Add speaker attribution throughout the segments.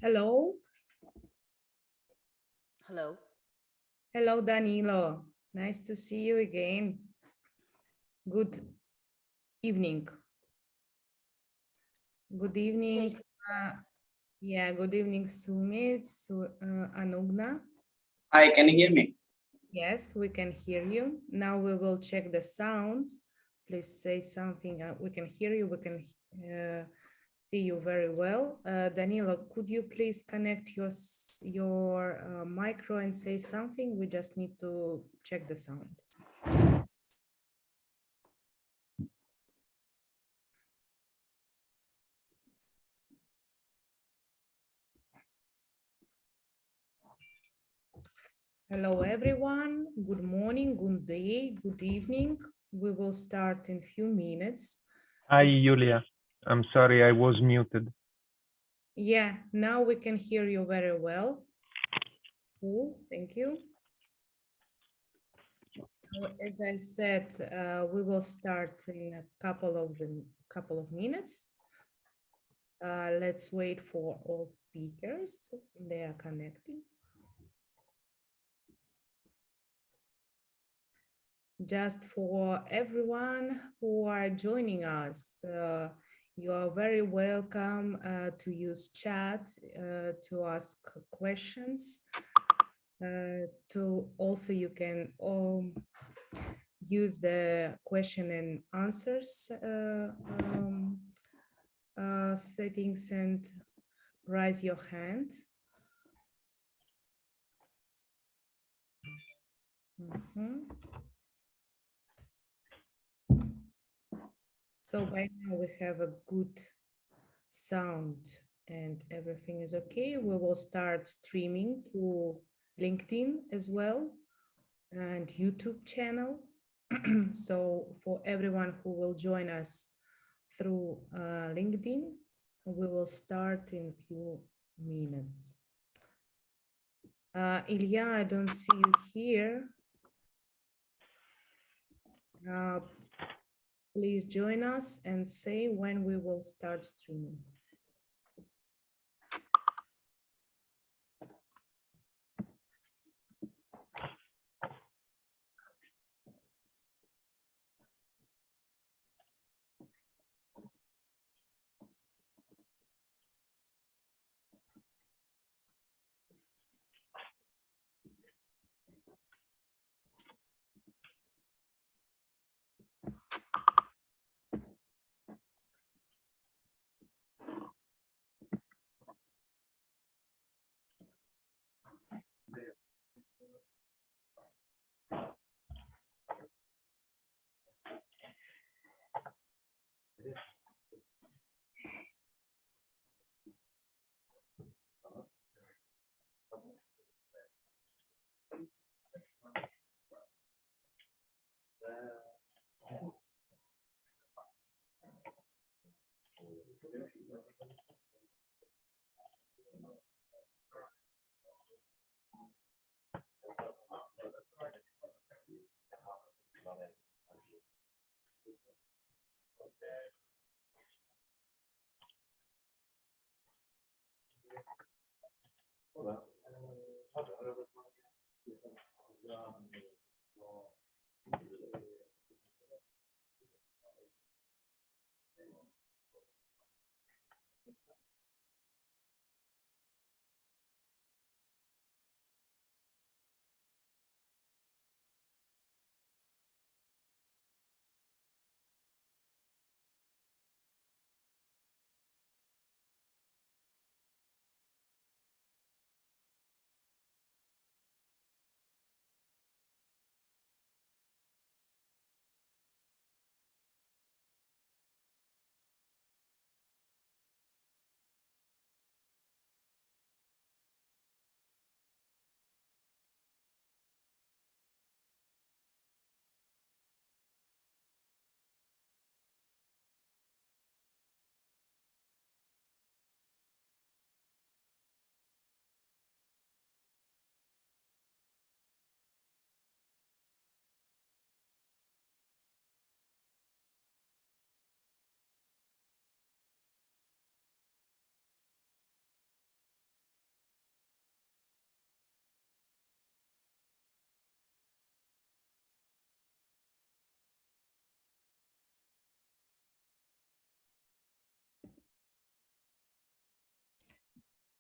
Speaker 1: Hello.
Speaker 2: Hello.
Speaker 1: Hello, Danilo. Nice to see you again. Good evening. Good evening. Good evening, Sumit, Anugna.
Speaker 3: Hi, can you hear me?
Speaker 1: Yes, we can hear you. Now we will check the sound. Please say something. We can hear you. We can see you very well. Danilo, could you please connect your micro and say something? We just need to check the sound. Hello, everyone. Good morning, good day, good evening. We will start in a few minutes.
Speaker 4: Hi, Julia. I'm sorry, I was muted.
Speaker 1: Yeah, now we can hear you very well. Cool, thank you. As I said, we will start in a couple of minutes. Let's wait for all speakers. They are connecting. Just for everyone who are joining us, you are very welcome to use chat to ask questions. You can use the question and answers settings and raise your hand. So by now we have a good sound and everything is okay. We will start streaming to LinkedIn as well and YouTube channel. So for everyone who will join us through LinkedIn, we will start in a few minutes. Ilya, I don't see you here. Please join us and say when we will start streaming.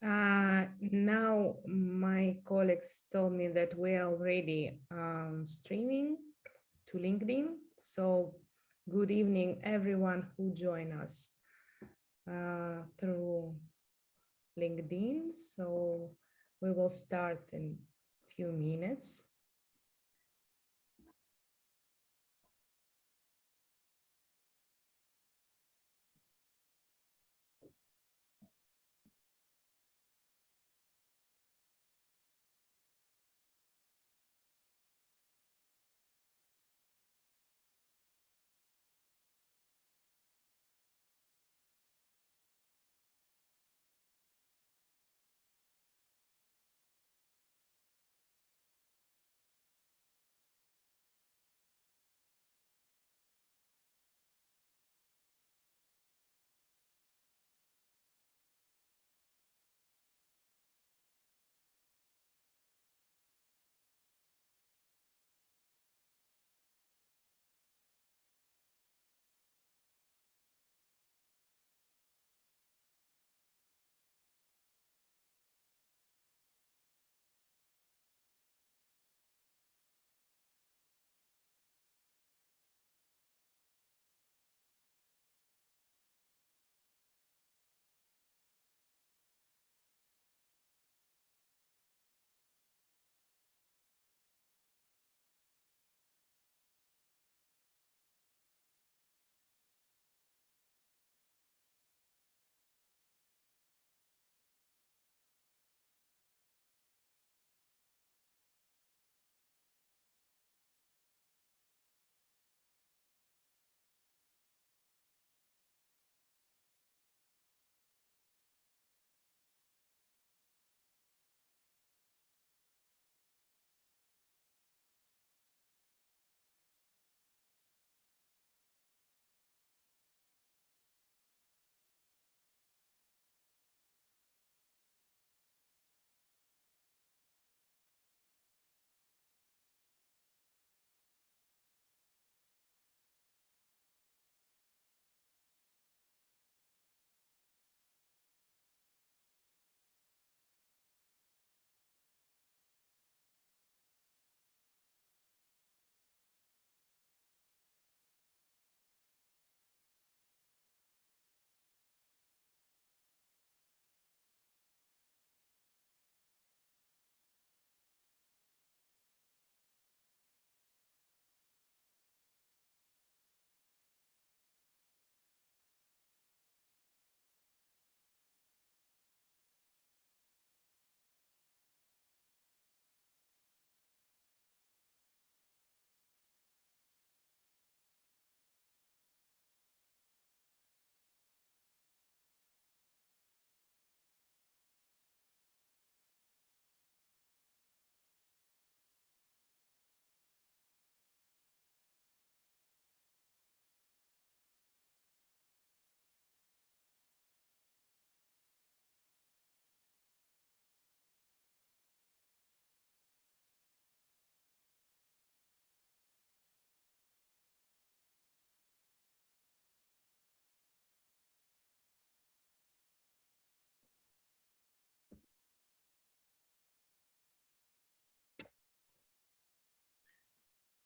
Speaker 1: Now my colleagues told me that we are already streaming to LinkedIn. So good evening, everyone who joined us through LinkedIn. So we will start in a few minutes.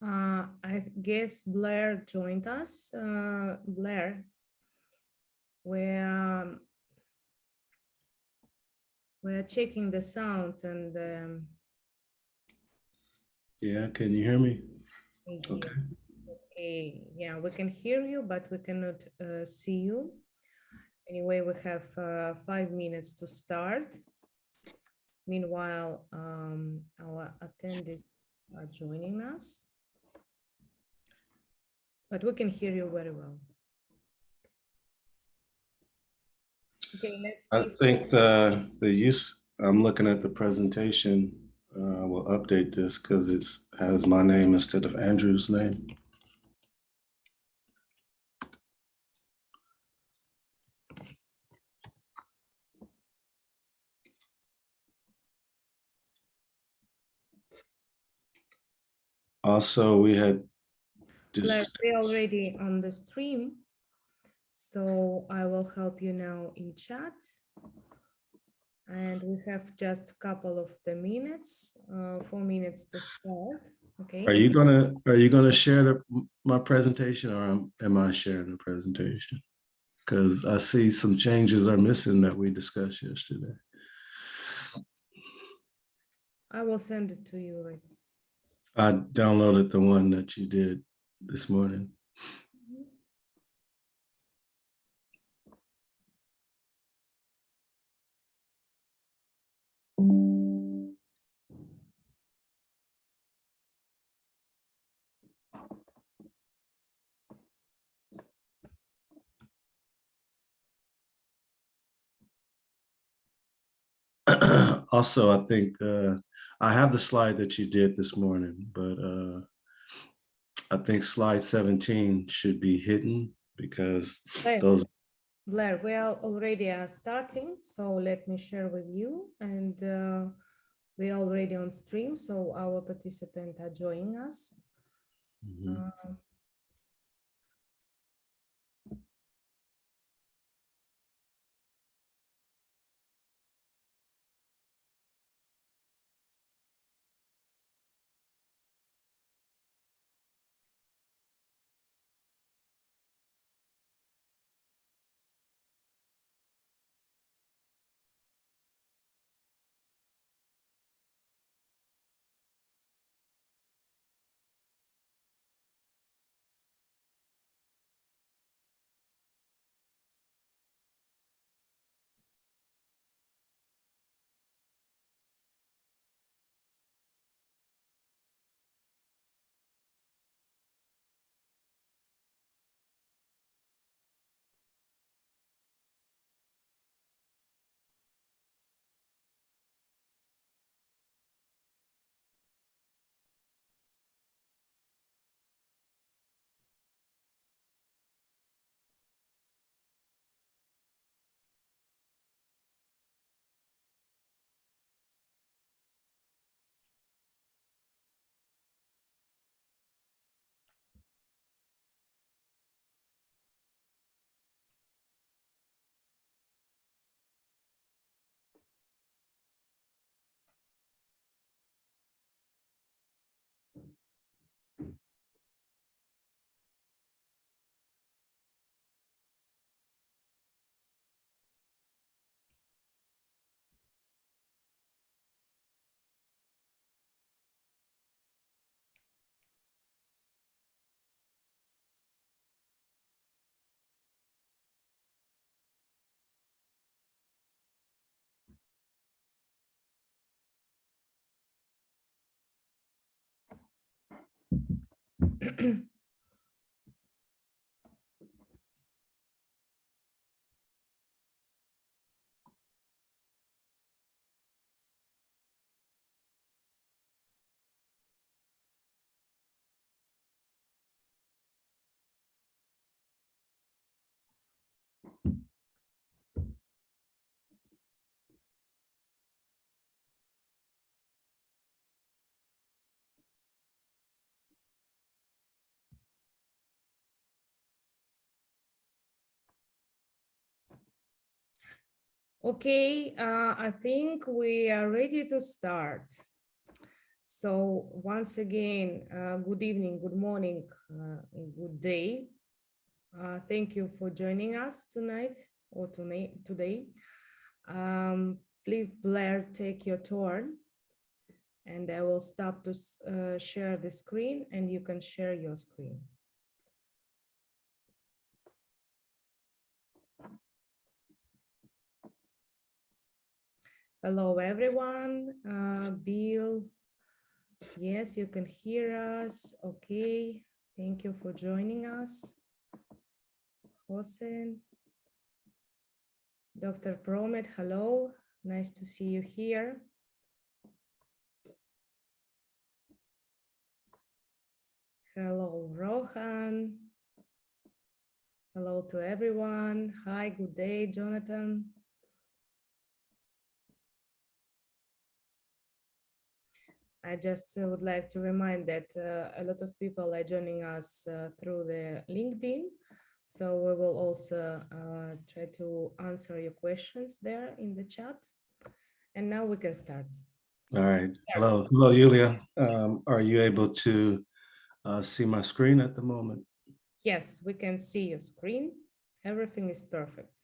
Speaker 1: I guess Blair joined us. Blair, we're checking the sound and
Speaker 2: Yeah, can you hear me?
Speaker 1: okay. Okay, yeah, we can hear you, but we cannot see you. Anyway, we have 5 minutes to start. Meanwhile, our attendees are joining us, but we can hear you very well. Okay, let's
Speaker 2: I
Speaker 1: give.
Speaker 2: think the use, I'm looking at the presentation, we'll update this because it has my name instead of Andrew's name. Also, we had
Speaker 1: Blair,
Speaker 2: just,
Speaker 1: we're already on the stream, so I will help you now in chat. And we have just a couple of the minutes, 4 minutes to start. Okay.
Speaker 2: Are you gonna share my presentation, or am I sharing the presentation? Because I see some changes are missing that we discussed yesterday.
Speaker 1: I will send it to you right.
Speaker 2: I downloaded the one that you did this morning. Also, I think I have the slide that you did this morning, but I think slide 17 should be hidden because those.
Speaker 1: Blair, we are already starting, so let me share with you. And we are already on stream, so our participants are joining us.
Speaker 2: Mhm.
Speaker 1: Okay, I think we are ready to start. So once again, good evening, good morning, good day. Thank you for joining us tonight or today. Please, Blair, take your turn, and I will stop to share the screen, and you can share your screen. Hello, everyone. Bill, yes, you can hear us. Okay, thank you for joining us. Hossein, Dr. Promet, hello. Nice to see you here. Hello, Rohan. Hello to everyone. Hi, good day, Jonathan. I just would like to remind that a lot of people are joining us through the LinkedIn. So we will also try to answer your questions there in the chat. And now we can start.
Speaker 2: All right. Hello, Yulia. Are you able to see my screen at the moment?
Speaker 1: Yes, we can see your screen. Everything is perfect.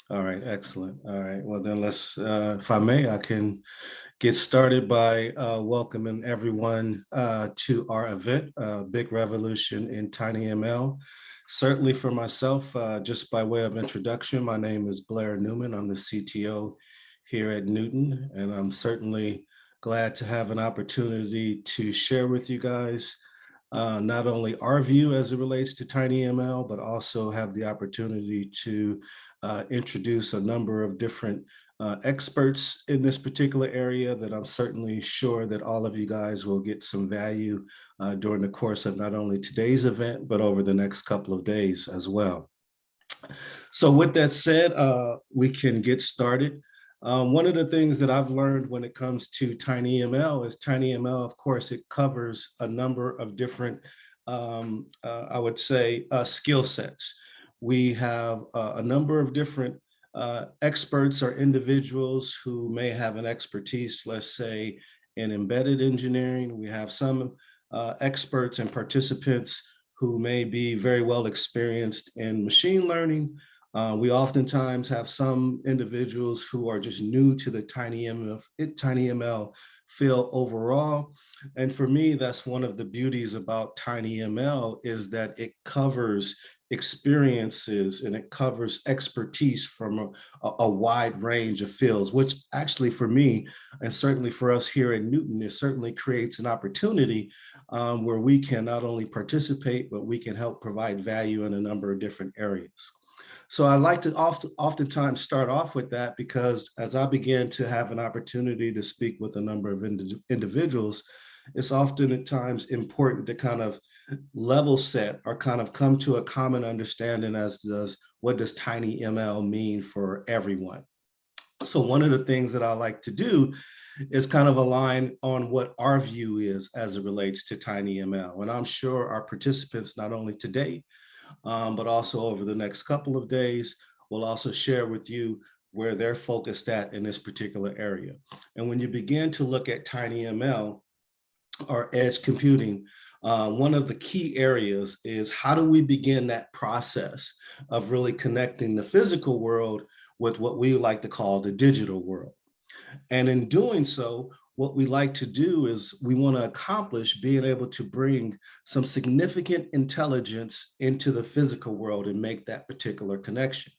Speaker 2: All right, excellent. All right. Well, then let's, if I may, I can get started by welcoming everyone to our event, Big Revolution in TinyML. Certainly for myself, just by way of introduction, my name is Blair Newman. I'm the CTO here at Newton, and I'm certainly glad to have an opportunity to share with you guys not only our view as it relates to TinyML, but also have the opportunity to introduce a number of different experts in this particular area that I'm certainly sure that all of you guys will get some value during the course of not only today's event, but over the next couple of days as well. So with that said, we can get started. One of the things that I've learned when it comes to TinyML is TinyML, of course, it covers a number of different, I would say, skill sets. We have a number of different experts or individuals who may have an expertise, let's say, in embedded engineering. We have some experts and participants who may be very well experienced in machine learning. We oftentimes have some individuals who are just new to the TinyML field overall. And for me, that's one of the beauties about TinyML is that it covers experiences and it covers expertise from a wide range of fields, which actually for me, and certainly for us here at Newton, it certainly creates an opportunity where we can not only participate, but we can help provide value in a number of different areas. So I like to oftentimes start off with that because as I began to have an opportunity to speak with a number of individuals, it's often at times important to kind of level set or kind of come to a common understanding as does what does TinyML mean for everyone. So one of the things that I like to do is kind of align on what our view is as it relates to TinyML. And I'm sure our participants, not only today, but also over the next couple of days, will also share with you where they're focused at in this particular area. And when you begin to look at TinyML or edge computing, one of the key areas is how do we begin that process of really connecting the physical world with what we like to call the digital world. And in doing so, what we like to do is we want to accomplish being able to bring some significant intelligence into the physical world and make that particular connection.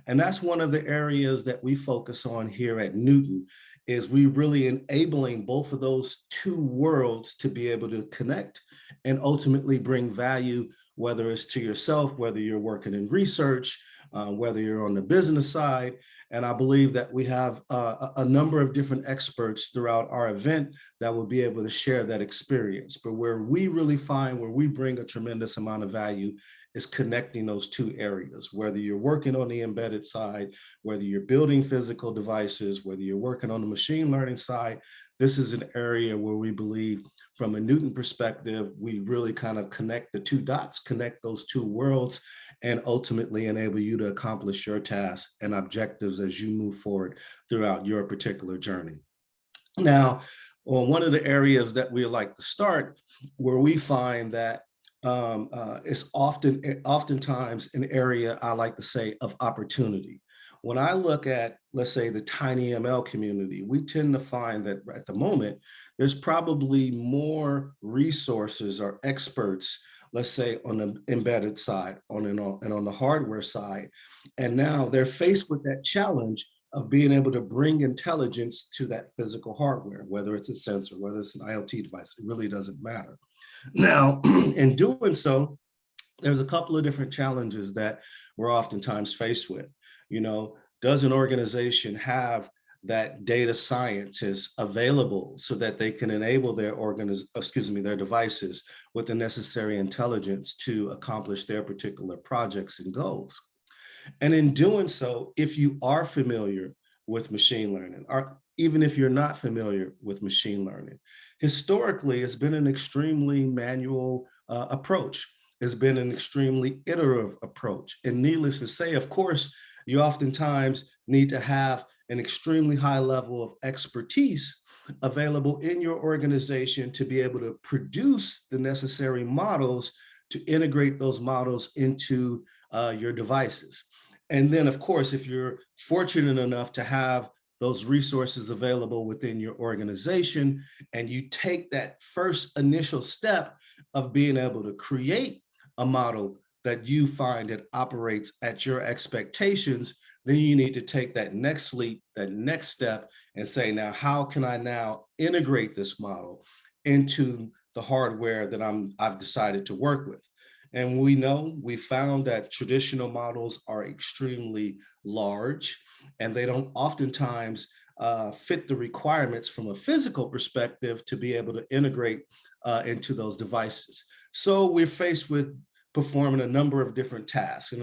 Speaker 2: And that's one of the areas that we focus on here at Newton, is we really enabling both of those two worlds to be able to connect and ultimately bring value, whether it's to yourself, whether you're working in research, whether you're on the business side. And I believe that we have a number of different experts throughout our event that will be able to share that experience. But where we really find where we bring a tremendous amount of value is connecting those two areas, whether you're working on the embedded side, whether you're building physical devices, whether you're working on the machine learning side. This is an area where we believe from a Newton perspective, we really kind of connect the two dots, connect those two worlds, and ultimately enable you to accomplish your tasks and objectives as you move forward throughout your particular journey. Now, one of the areas that we like to start, where we find that it's oftentimes an area I like to say of opportunity. When I look at, let's say, the TinyML community, we tend to find that at the moment, there's probably more resources or experts, let's say, on the embedded side and on the hardware side. And now they're faced with that challenge of being able to bring intelligence to that physical hardware, whether it's a sensor, whether it's an IoT device, it really doesn't matter. Now, in doing so, there's a couple of different challenges that we're oftentimes faced with. You know, does an organization have that data scientists available so that they can enable their their devices with the necessary intelligence to accomplish their particular projects and goals? And in doing so, if you are familiar with machine learning, or even if you're not familiar with machine learning, historically, it's been an extremely manual approach. It's been an extremely iterative approach. And needless to say, of course, you oftentimes need to have an extremely high level of expertise available in your organization to be able to produce the necessary models to integrate those models into your devices. And then, of course, if you're fortunate enough to have those resources available within your organization, and you take that first initial step of being able to create a model that you find that operates at your expectations, then you need to take that next leap, that next step, and say, now, how can I now integrate this model into the hardware that I've decided to work with? And we found that traditional models are extremely large, and they don't oftentimes fit the requirements from a physical perspective to be able to integrate into those devices. So we're faced with performing a number of different tasks,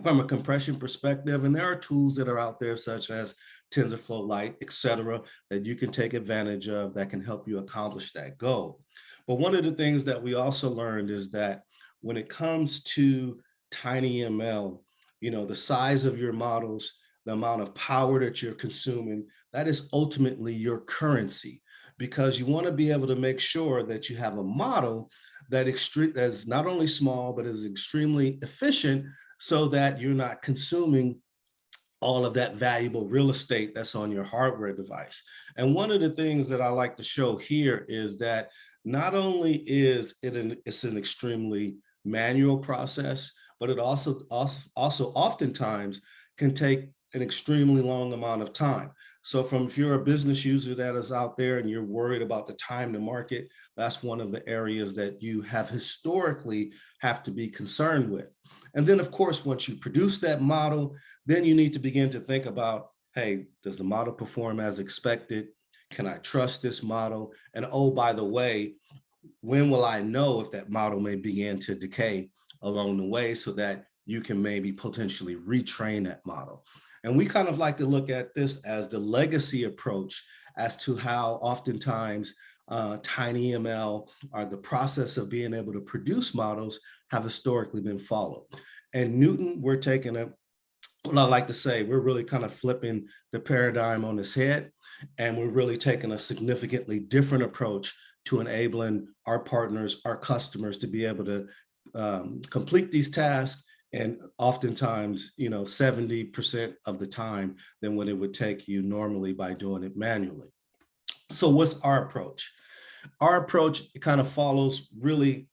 Speaker 2: from a compression perspective. And there are tools that are out there, such as TensorFlow Lite, et cetera, that you can take advantage of that can help you accomplish that goal. But one of the things that we also learned is that when it comes to TinyML, the size of your models, the amount of power that you're consuming, that is ultimately your currency, because you want to be able to make sure that you have a model that's not only small, but is extremely efficient, so that you're not consuming all of that valuable real estate that's on your hardware device. And one of the things that I like to show here is that not only is it's an extremely manual process, but it also oftentimes can take an extremely long amount of time. So if you're a business user that is out there and you're worried about the time to market, that's one of the areas that you have historically have to be concerned with. And then, of course, once you produce that model, then you need to begin to think about, hey, does the model perform as expected? Can I trust this model? And oh, by the way, when will I know if that model may begin to decay along the way, so that you can maybe potentially retrain that model? And we kind of like to look at this as the legacy approach as to how oftentimes TinyML, or the process of being able to produce models, have historically been followed. And Newton, we're taking what I like to say, we're really kind of flipping the paradigm on its head, and we're really taking a significantly different approach to enabling our partners, our customers, to be able to complete these tasks, and oftentimes, 70% of the time than what it would take you normally by doing it manually. So what's our approach? Our approach kind of follows really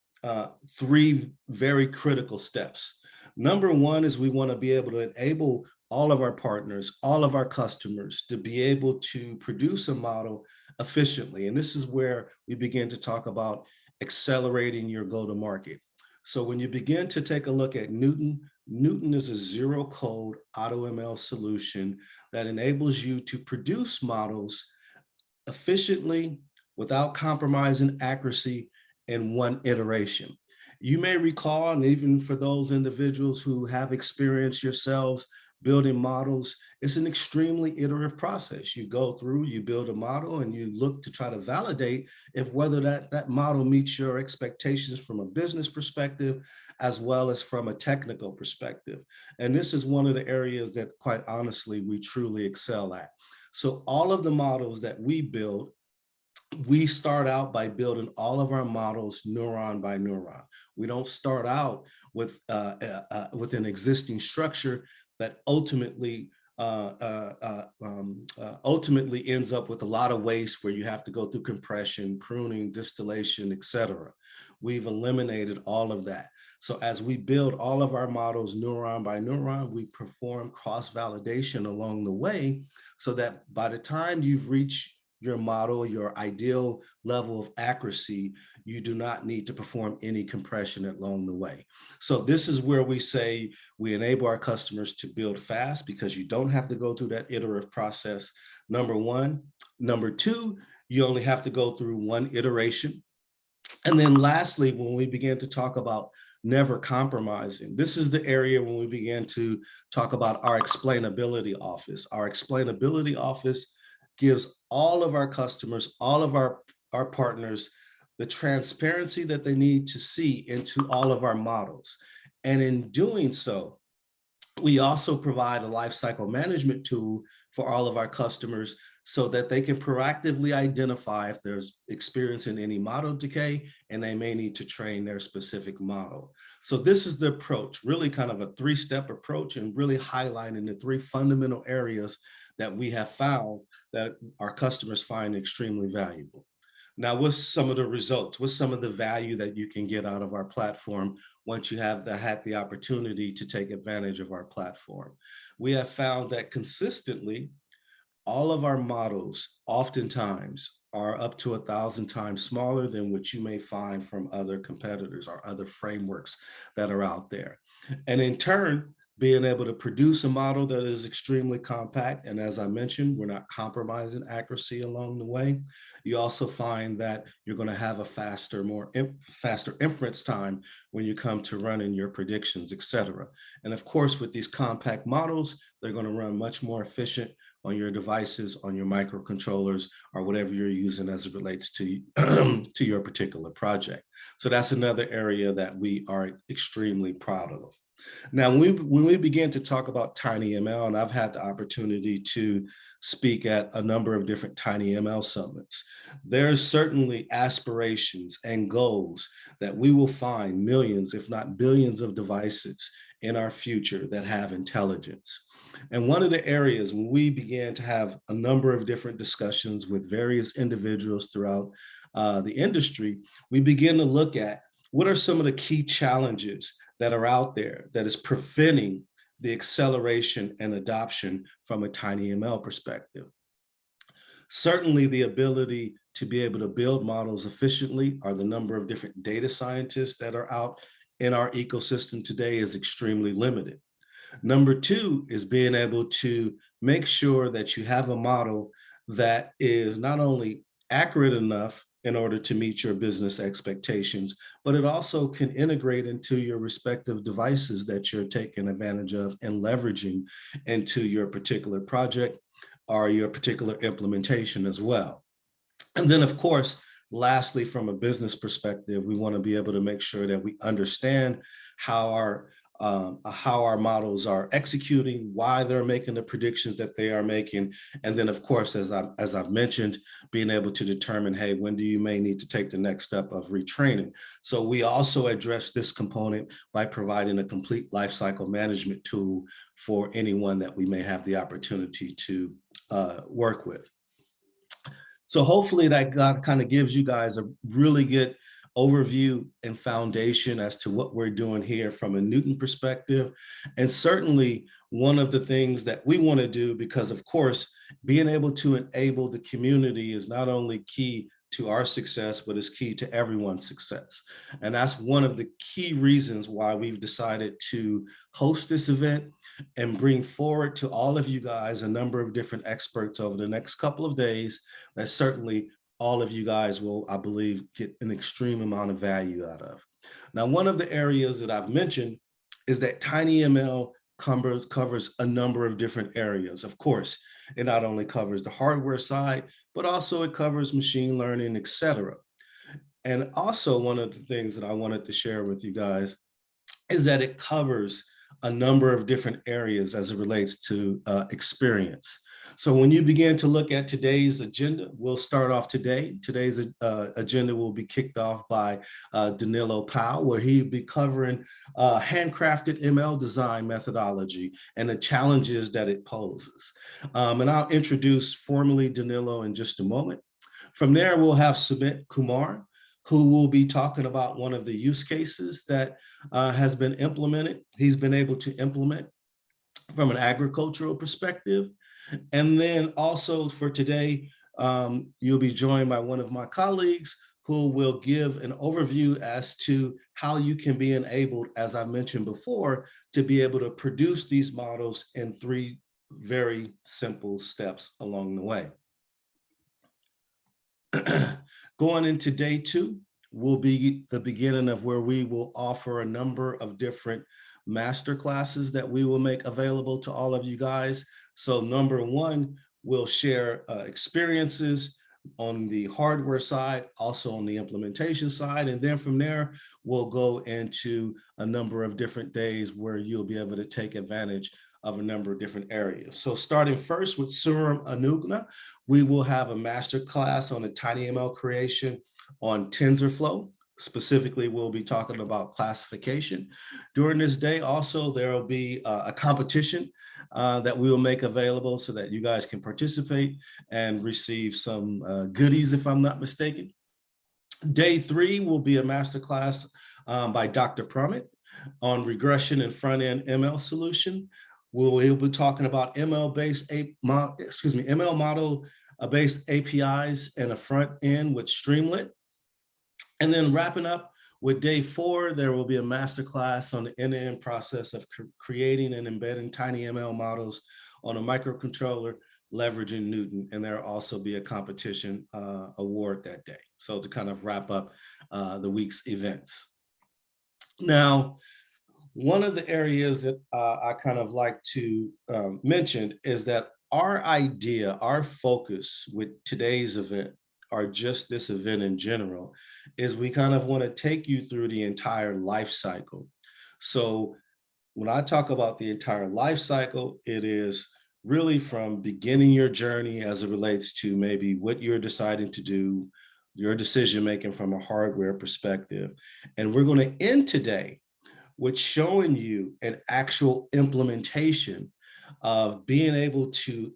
Speaker 2: three very critical steps. Number one is we want to be able to enable all of our partners, all of our customers, to be able to produce a model efficiently. And this is where we begin to talk about accelerating your go-to-market. So when you begin to take a look at Newton, Newton is a zero-code AutoML solution that enables you to produce models efficiently without compromising accuracy in one iteration. You may recall, and even for those individuals who have experienced yourselves building models, it's an extremely iterative process. You go through, you build a model, and you look to try to validate if whether that model meets your expectations from a business perspective, as well as from a technical perspective. And this is one of the areas that, quite honestly, we truly excel at. So all of the models that we build, we start out by building all of our models neuron by neuron. We don't start out with an existing structure that ultimately ends up with a lot of waste, where you have to go through compression, pruning, distillation, et cetera. We've eliminated all of that. So as we build all of our models neuron by neuron, we perform cross-validation along the way, so that by the time you've reached your model, your ideal level of accuracy, you do not need to perform any compression along the way. So this is where we say we enable our customers to build fast, because you don't have to go through that iterative process, number one. Number two, you only have to go through one iteration. And then lastly, when we begin to talk about never compromising, this is the area when we begin to talk about our explainability office. Our explainability office gives all of our customers, all of our partners, the transparency that they need to see into all of our models. And in doing so, We also provide a lifecycle management tool for all of our customers so that they can proactively identify if there's experience in any model decay and they may need to train their specific model. So this is the approach, really kind of a three-step approach, and really highlighting the three fundamental areas that we have found that our customers find extremely valuable. Now, what's some of the results? What's some of the value that you can get out of our platform once you have had the opportunity to take advantage of our platform? We have found that consistently, all of our models oftentimes are up to 1,000 times smaller than what you may find from other competitors or other frameworks that are out there. And in turn, being able to produce a model that is extremely compact. And as I mentioned, we're not compromising accuracy along the way. You also find that you're going to have a faster inference time when you come to running your predictions, et cetera. And of course, with these compact models, they're going to run much more efficient on your devices, on your microcontrollers, or whatever you're using as it relates to, to your particular project. So that's another area that we are extremely proud of. Now, when we begin to talk about TinyML, and I've had the opportunity to speak at a number of different TinyML summits, there's certainly aspirations and goals that we will find millions, if not billions of devices in our future that have intelligence. And one of the areas when we began to have a number of different discussions with various individuals throughout the industry, we begin to look at what are some of the key challenges that are out there that is preventing the acceleration and adoption from a TinyML perspective. Certainly the ability to be able to build models efficiently, or the number of different data scientists that are out in our ecosystem today, is extremely limited. Number two is being able to make sure that you have a model that is not only accurate enough in order to meet your business expectations, but it also can integrate into your respective devices that you're taking advantage of and leveraging into your particular project or your particular implementation as well. And then, of course, lastly, from a business perspective, we want to be able to make sure that we understand how our models are executing, why they're making the predictions that they are making. And then, of course, as I've mentioned, being able to determine, hey, when do you may need to take the next step of retraining? So we also address this component by providing a complete lifecycle management tool for anyone that we may have the opportunity to work with. So hopefully that kind of gives you guys a really good overview and foundation as to what we're doing here from a Newton perspective. And certainly one of the things that we want to do, because of course, being able to enable the community is not only key to our success, but is key to everyone's success. And that's one of the key reasons why we've decided to host this event and bring forward to all of you guys a number of different experts over the next couple of days that certainly all of you guys will, I believe, get an extreme amount of value out of. Now, one of the areas that I've mentioned is that TinyML covers a number of different areas. Of course, it not only covers the hardware side, but also it covers machine learning, et cetera. And also one of the things that I wanted to share with you guys is that it covers a number of different areas as it relates to experience. So when you begin to look at today's agenda, we'll start off today. Today's agenda will be kicked off by Danilo Powell, where he'll be covering handcrafted ML design methodology and the challenges that it poses. And I'll introduce formally Danilo in just a moment. From there, we'll have Sumit Kumar, who will be talking about one of the use cases that has been implemented. He's been able to implement from an agricultural perspective. And then also for today, you'll be joined by one of my colleagues who will give an overview as to how you can be enabled, as I mentioned before, to be able to produce these models in 3 very simple steps along the way. Going into day 2 will be the beginning of where we will offer a number of different master classes that we will make available to all of you guys. So number 1, we'll share experiences on the hardware side, also on the implementation side. And then from there, we'll go into a number of different days where you'll be able to take advantage of a number of different areas. So starting first with Suram Anugna, we will have a master class on the TinyML creation on TensorFlow. Specifically, we'll be talking about classification. During this day, also, there will be a competition that we will make available so that you guys can participate and receive some goodies, if I'm not mistaken. Day 3 will be a masterclass by Dr. Promit on regression and front-end ML solution. We'll be talking about ML-based, ML model-based APIs and a front end with Streamlit. And then wrapping up with day 4, there will be a masterclass on the end-to-end process of creating and embedding TinyML models on a microcontroller leveraging Newton. And there will also be a competition award that day. So to kind of wrap up the week's events. Now, one of the areas that I kind of like to mention is that our idea, our focus with today's event, or just this event in general, is we kind of want to take you through the entire life cycle. So when I talk about the entire life cycle, it is really from beginning your journey as it relates to maybe what you're deciding to do, your decision-making from a hardware perspective. And we're going to end today with showing you an actual implementation of being able to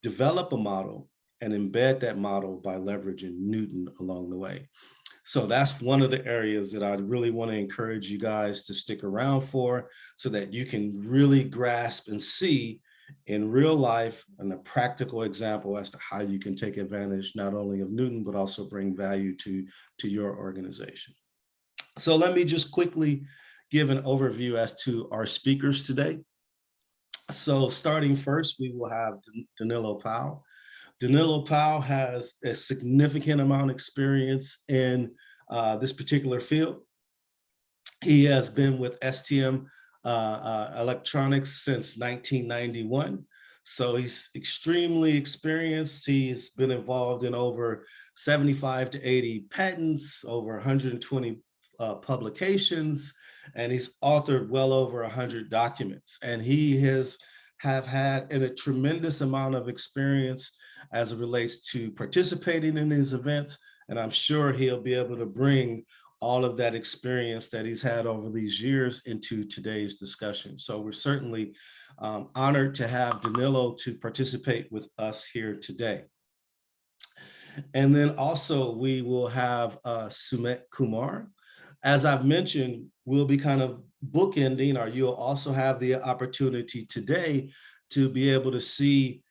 Speaker 2: develop a model and embed that model by leveraging Newton along the way. So that's one of the areas that I really want to encourage you guys to stick around for, so that you can really grasp and see in real life and a practical example as to how you can take advantage not only of Newton, but also bring value to your organization. So let me just quickly give an overview as to our speakers today. So starting first, we will have Danilo Powell. Danilo Powell has a significant amount of experience in this particular field. He has been with STM Electronics since 1991. So he's extremely experienced. He's been involved in over 75 to 80 patents, over 120 publications, and he's authored well over 100 documents. And he have had a tremendous amount of experience as it relates to participating in these events. And I'm sure he'll be able to bring all of that experience that he's had over these years into today's discussion. So we're certainly honored to have Danilo to participate with us here today. And then also we will have Sumit Kumar. As I've mentioned, we'll be kind of bookending, or you'll also have the opportunity today to be able to see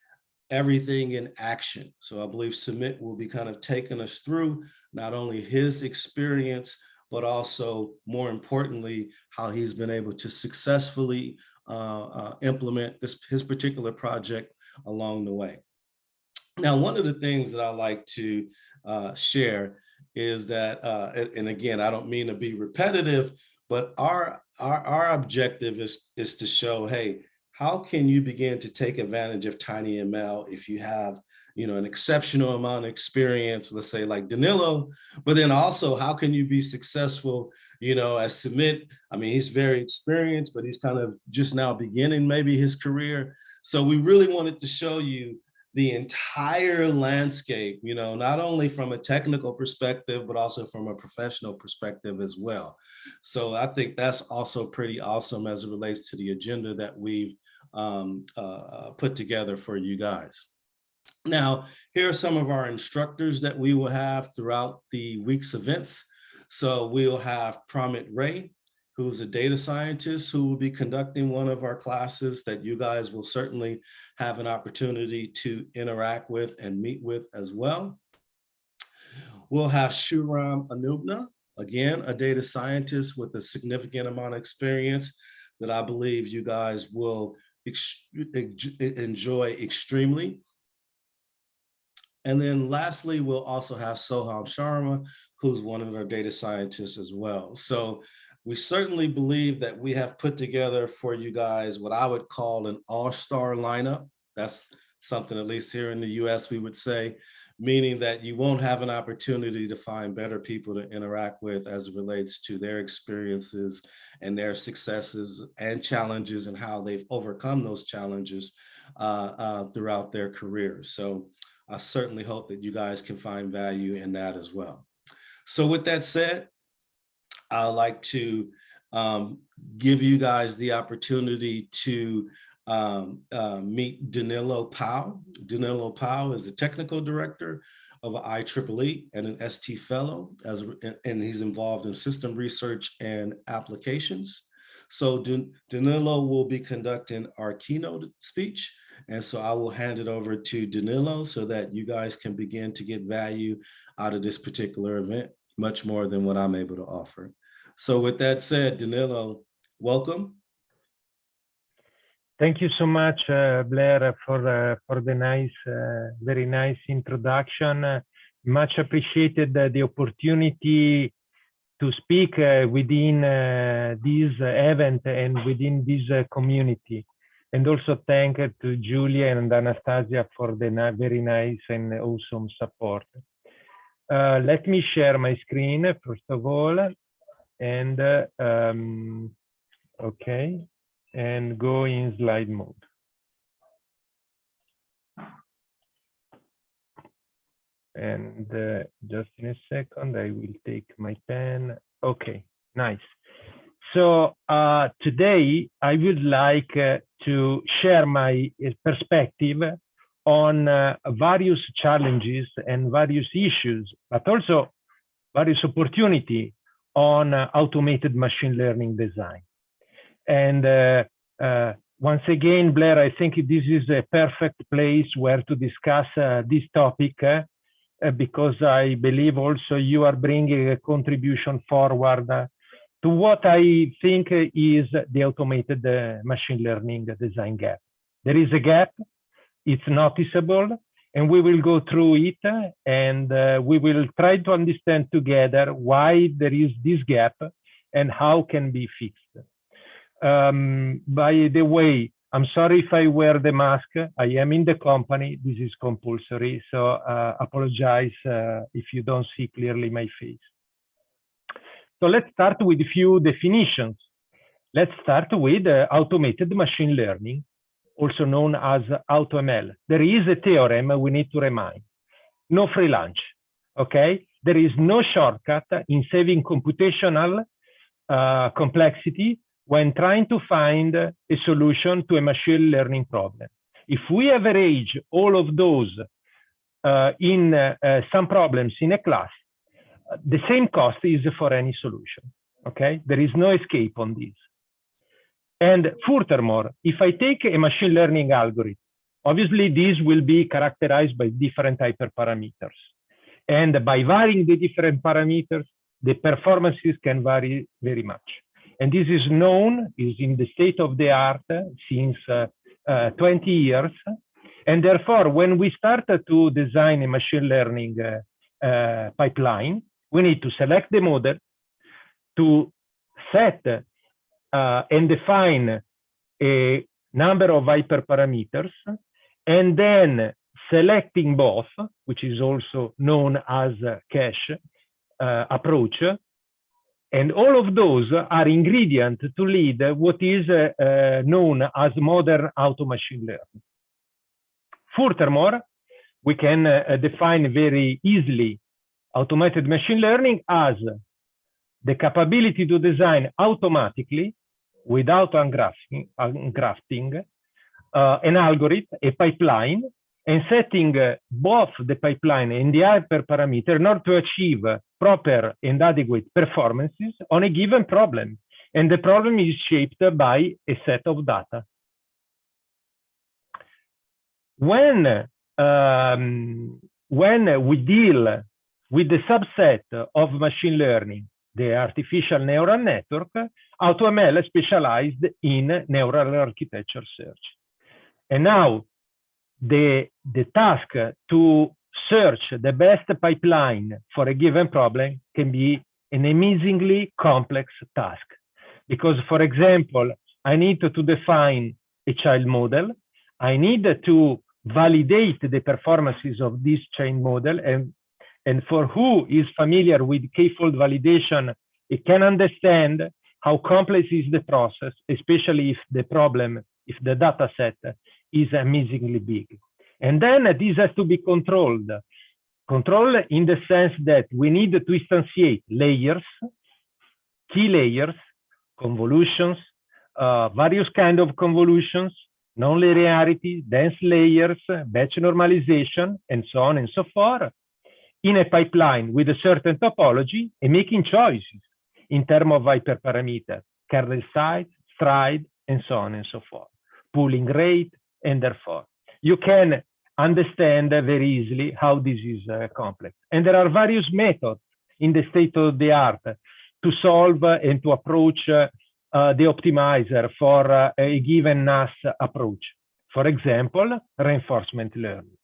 Speaker 2: everything in action. So I believe Sumit will be kind of taking us through not only his experience, but also more importantly, how he's been able to successfully implement his particular project along the way. Now, one of the things that I like to share is that, and again, I don't mean to be repetitive, but our objective is to show, hey, how can you begin to take advantage of TinyML if you have, an exceptional amount of experience, let's say like Danilo, but then also how can you be successful, as Sumit? I mean, he's very experienced, but he's kind of just now beginning maybe his career. So we really wanted to show you the entire landscape, not only from a technical perspective, but also from a professional perspective as well. So I think that's also pretty awesome as it relates to the agenda that we've put together for you guys. Now, here are some of our instructors that we will have throughout the week's events. So we'll have Pramit Ray, who's a data scientist who will be conducting one of our classes that you guys will certainly have an opportunity to interact with and meet with as well. We'll have Suram Anugna, again, a data scientist with a significant amount of experience that I believe you guys will enjoy extremely. And then lastly, we'll also have Soham Sharma, who's one of our data scientists as well. So we certainly believe that we have put together for you guys what I would call an all-star lineup. That's something at least here in the US we would say, meaning that you won't have an opportunity to find better people to interact with as it relates to their experiences and their successes and challenges and how they've overcome those challenges throughout their careers. So I certainly hope that you guys can find value in that as well. So with that said, I'd like to give you guys the opportunity to meet Danilo Pau. Danilo Pau is the technical director of IEEE and an ST fellow, and he's involved in system research and applications. So Danilo will be conducting our keynote speech. And so I will hand it over to Danilo so that you guys can begin to get value out of this particular event, much more than what I'm able to offer. So with that said, Danilo, welcome.
Speaker 4: Thank you so much, Blair, for the nice, very nice introduction. Much appreciated the opportunity to speak within this event and within this community. And also thank to Julia and Anastasia for the very nice and awesome support. Let me share my screen, first of all, and okay, and go in slide mode. And just in a second, I will take my pen. Okay, nice. So today I would like to share my perspective on various challenges and various issues, but also various opportunities on automated machine learning design. And once again, Blair, I think this is a perfect place where to discuss this topic because I believe also you are bringing a contribution forward to what I think is the automated machine learning design gap. There is a gap, it's noticeable, and we will go through it and we will try to understand together why there is this gap and how can be fixed. By the way, I'm sorry if I wear the mask. I am in the company. This is compulsory, so apologize if you don't see clearly my face. So let's start with a few definitions. Let's start with automated machine learning, also known as AutoML. There is a theorem we need to remind. No free lunch, okay? There is no shortcut in saving computational complexity when trying to find a solution to a machine learning problem. If we average all of those in some problems in a class, the same cost is for any solution, okay? There is no escape on this. And furthermore, if I take a machine learning algorithm, obviously this will be characterized by different hyperparameters. And by varying the different parameters, the performances can vary very much. And this is known, is in the state of the art since 20 years. And therefore, when we started to design a machine learning pipeline, we need to select the model, to set and define a number of hyperparameters, and then selecting both, which is also known as cache approach. And all of those are ingredients to lead what is known as modern auto machine learning. Furthermore, we can define very easily automated machine learning as the capability to design automatically without ungrafting an algorithm, a pipeline, and setting both the pipeline and the hyperparameter in order to achieve proper and adequate performances on a given problem. And the problem is shaped by a set of data. When we deal with the subset of machine learning, the artificial neural network, AutoML specialized in neural architecture search. And now the task to search the best pipeline for a given problem can be an amazingly complex task. Because, for example, I need to define a child model. I need to validate the performances of this chain model. And for who is familiar with k-fold validation, it can understand how complex is the process, especially if the data set is amazingly big. And then this has to be controlled. Controlled in the sense that we need to instantiate layers, key layers, convolutions, various kinds of convolutions, non-linearity, dense layers, batch normalization, and so on and so forth, in a pipeline with a certain topology and making choices in terms of hyperparameter, kernel size, stride, and so on and so forth, pooling rate, and therefore you can understand very easily how this is complex. And there are various methods in the state of the art to solve and to approach the optimizer for a given NAS approach. For example, reinforcement learning,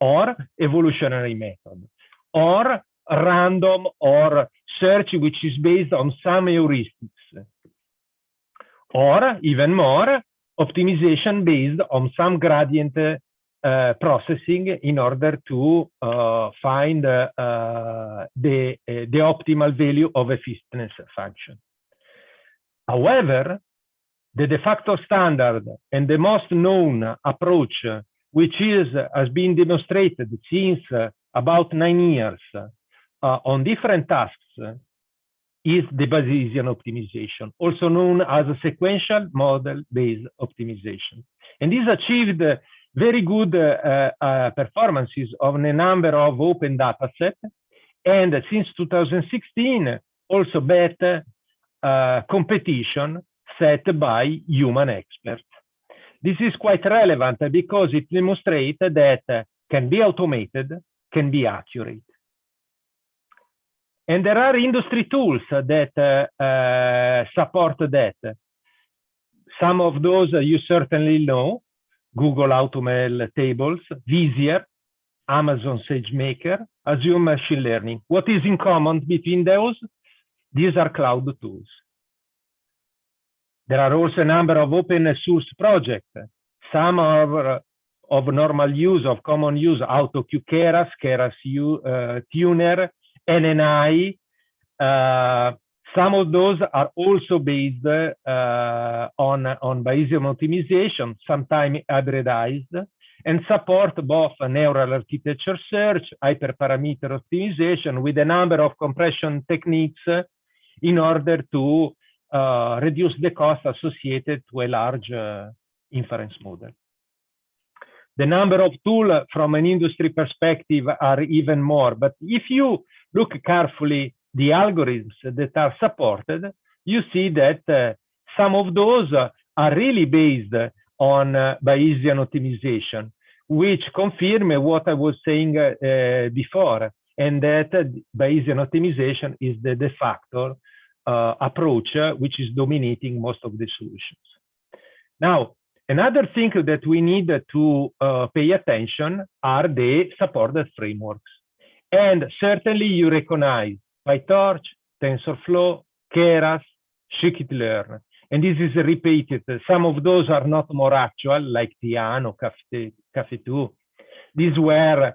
Speaker 4: or evolutionary method, or random or search which is based on some heuristics, or even more, optimization based on some gradient processing in order to find the optimal value of a fitness function. However, the de facto standard and the most known approach, which has been demonstrated since about 9 years on different tasks, is the Bayesian optimization, also known as a sequential model-based optimization. And this achieved very good performances on a number of open data sets, and since 2016, also beat competition set by human experts. This is quite relevant because it demonstrates that can be automated, can be accurate. And there are industry tools that support that. Some of those you certainly know: Google AutoML tables, Vizier, Amazon SageMaker, Azure Machine Learning. What is in common between those? These are cloud tools. There are also a number of open source projects. Some are of normal use, of common use: AutoQ Keras, Keras Tuner, NNI. Some of those are also based on Bayesian optimization, sometimes hybridized, and support both neural architecture search, hyperparameter optimization with a number of compression techniques in order to reduce the cost associated to a large inference model. The number of tools from an industry perspective are even more, but if you look carefully the algorithms that are supported, you see that some of those are really based on Bayesian optimization, which confirm what I was saying before, and that Bayesian optimization is the de facto approach which is dominating most of the solutions. Now, another thing that we need to pay attention are the supported frameworks. And certainly you recognize PyTorch, TensorFlow, Keras, Scikit-learn. And this is repeated. Some of those are not more actual, like Tian or Caffe2. These were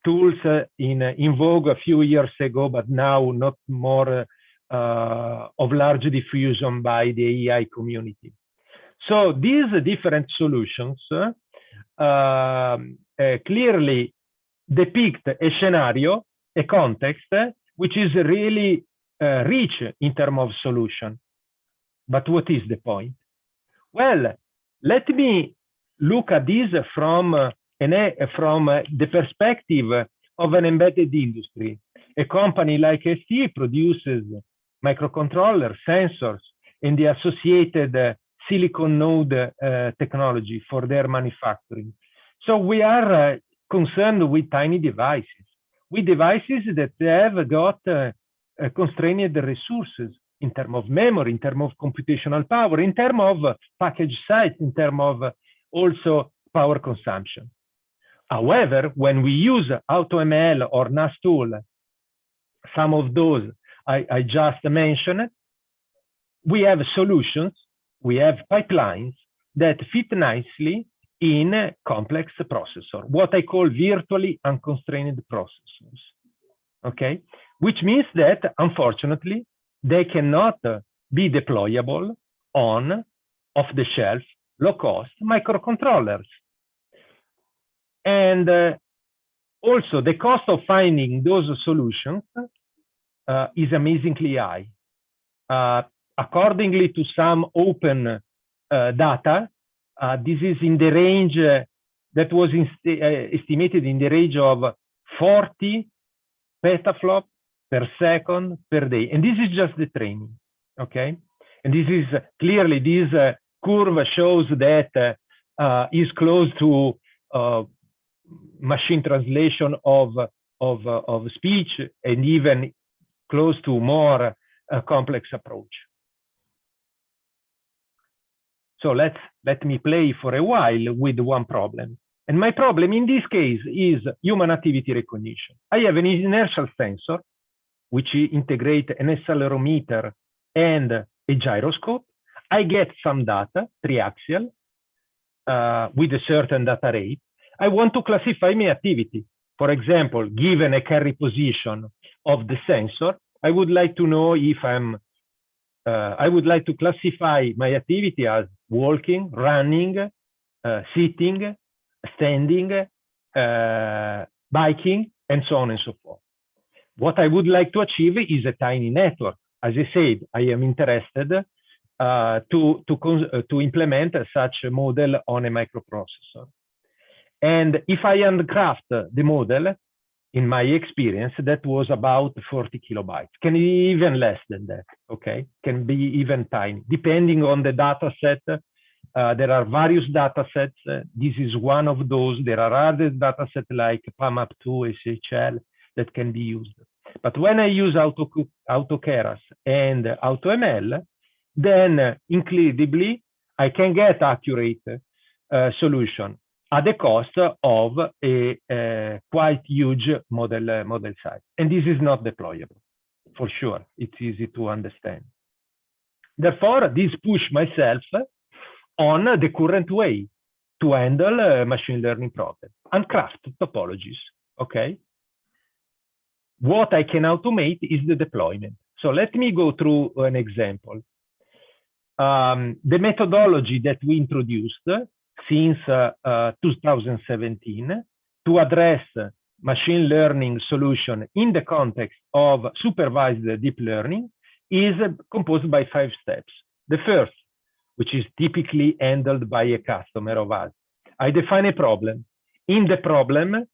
Speaker 4: tools in vogue a few years ago, but now not more of large diffusion by the AI community. So these different solutions clearly depict a scenario, a context, which is really rich in terms of solution. But what is the point? Well, let me look at this from the perspective of an embedded industry. A company like ST produces microcontrollers, sensors, and the associated silicon node technology for their manufacturing. So we are concerned with tiny devices, with devices that have got constrained resources in terms of memory, in terms of computational power, in terms of package size, in terms of also power consumption. However, when we use AutoML or NAS tool, some of those I just mentioned, we have solutions, we have pipelines that fit nicely in complex processor, what I call virtually unconstrained processors, okay? Which means that, unfortunately, they cannot be deployable on off-the-shelf, low-cost microcontrollers. And also, the cost of finding those solutions is amazingly high. Accordingly to some open data, this is in the range that was estimated in the range of 40 petaflop per second per day. And this is just the training, okay? And this is clearly, this curve shows that is close to machine translation of speech, and even close to more complex approach. So let me play for a while with one problem. And my problem in this case is human activity recognition. I have an inertial sensor, which integrates an accelerometer and a gyroscope. I get some data, triaxial, with a certain data rate. I want to classify my activity. For example, given a carry position of the sensor, I would like to know if I would like to classify my activity as walking, running, sitting, standing, biking, and so on and so forth. What I would like to achieve is a tiny network. As I said, I am interested to implement such a model on a microprocessor. And if I uncraft the model, in my experience, that was about 40 kilobytes, can be even less than that, okay? Can be even tiny, depending on the data set. There are various data sets. This is one of those. There are other data sets like PAMAP2, SHL that can be used. But when I use AutoKeras and AutoML, then incredibly, I can get accurate solution at the cost of a quite huge model size. And this is not deployable, for sure. It's easy to understand. Therefore, this push myself on the current way to handle machine learning problems and craft topologies, okay? What I can automate is the deployment. So let me go through an example. The methodology that we introduced since 2017 to address machine learning solution in the context of supervised deep learning is composed by 5 steps. The first, which is typically handled by a customer of us. I define a problem. In the problem,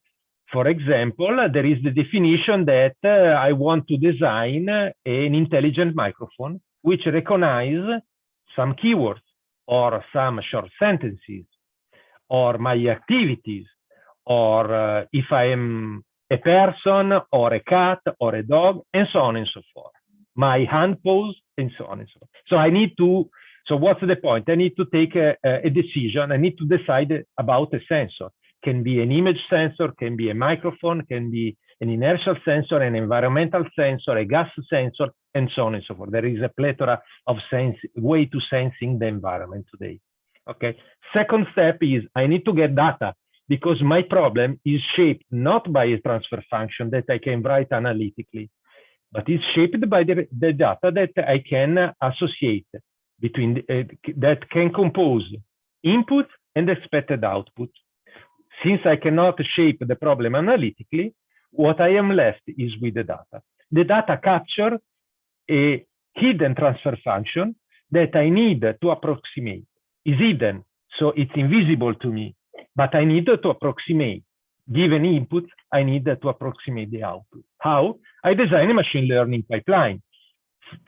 Speaker 4: for example, there is the definition that I want to design an intelligent microphone which recognizes some keywords or some short sentences or my activities, or if I am a person or a cat or a dog, and so on and so forth. My hand pose, and so on and so forth. So I need to, so what's the point? I need to take a decision. I need to decide about a sensor. Can be an image sensor, can be a microphone, can be an inertial sensor, an environmental sensor, a gas sensor, and so on and so forth. There is a plethora of way to sensing the environment today. Okay. Second step is I need to get data because my problem is shaped not by a transfer function that I can write analytically, but is shaped by the data that I can associate between that can compose input and expected output. Since I cannot shape the problem analytically, what I am left is with the data. The data capture a hidden transfer function that I need to approximate. Is hidden, so it's invisible to me, but I need to approximate. Given input, I need to approximate the output. How? I design a machine learning pipeline.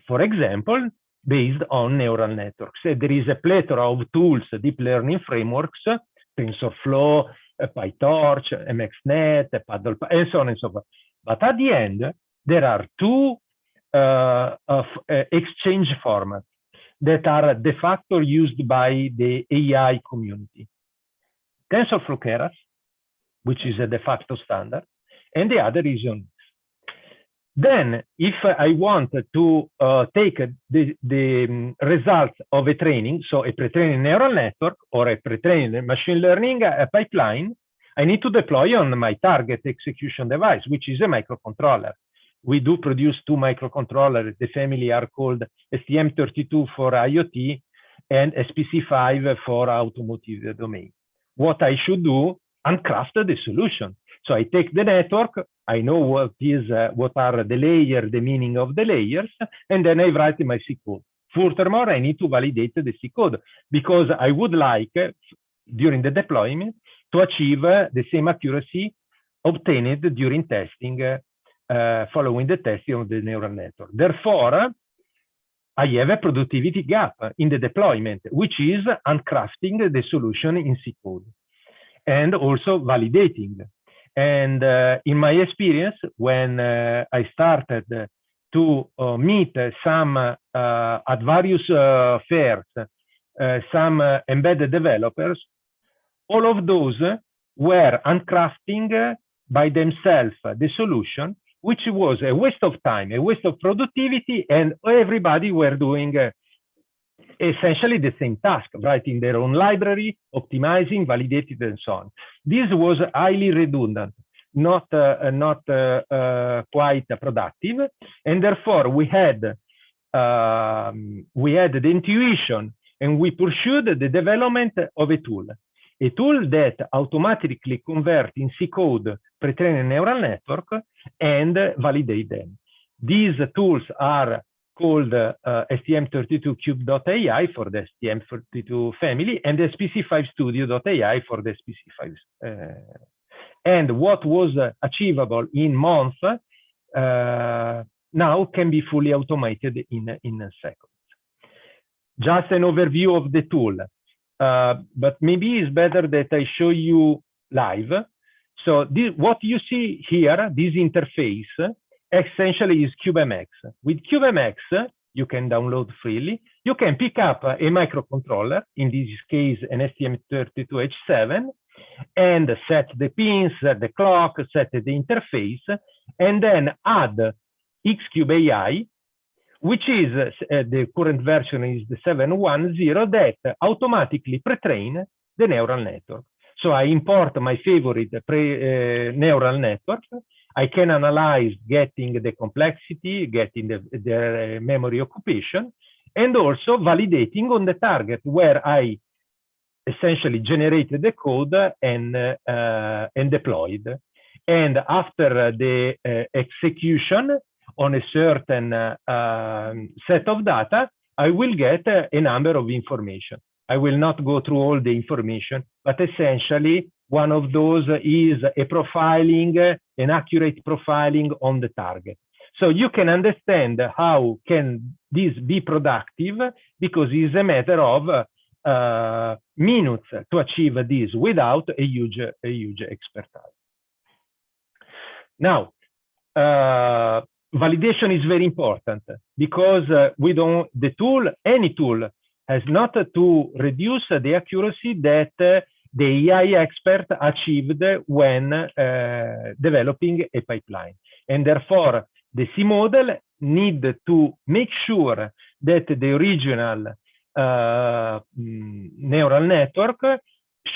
Speaker 4: For example, based on neural networks. There is a plethora of tools, deep learning frameworks, TensorFlow, PyTorch, MXNet, Paddle, and so on and so forth. But at the end, there are 2 exchange formats that are de facto used by the AI community. TensorFlow Keras, which is a de facto standard, and the other is Onyx. Then, if I want to take the results of a training, so a pre-training neural network or a pre-training machine learning pipeline, I need to deploy on my target execution device, which is a microcontroller. We do produce 2 microcontrollers. The family are called STM32 for IoT and SPC5 for automotive domain. What I should do, uncraft the solution. So I take the network, I know what are the layers, the meaning of the layers, and then I write my C code. Furthermore, I need to validate the C code because I would like, during the deployment, to achieve the same accuracy obtained during testing, following the testing of the neural network. Therefore, I have a productivity gap in the deployment, which is uncrafting the solution in C code and also validating. And in my experience, when I started to meet some at various fairs, some embedded developers, all of those were uncrafting by themselves the solution, which was a waste of time, a waste of productivity, and everybody were doing essentially the same task, writing their own library, optimizing, validating, and so on. This was highly redundant, not quite productive, and therefore we had the intuition, and we pursued the development of a tool that automatically converts in C code pre-trained neural network and validate them. These tools are called STM32Cube.ai for the STM32 family and SPC5 Studio.ai for the SPC5. And what was achievable in months now can be fully automated in seconds. Just an overview of the tool, but maybe it's better that I show you live. So what you see here, this interface, essentially is CubeMX. With CubeMX, you can download freely. You can pick up a microcontroller, in this case an STM32H7, and set the pins, set the clock, set the interface, and then add Xcube AI, which is the current version is the 710 that automatically pre-train the neural network. So I import my favorite neural network. I can analyze getting the complexity, getting the memory occupation, and also validating on the target where I essentially generated the code and deployed. And after the execution on a certain set of data, I will get a number of information. I will not go through all the information, but essentially one of those is a profiling, an accurate profiling on the target. So you can understand how can this be productive, because it's a matter of minutes to achieve this without a huge expertise. Now, validation is very important because any tool has not to reduce the accuracy that the AI expert achieved when developing a pipeline. And therefore, the C model need to make sure that the original neural network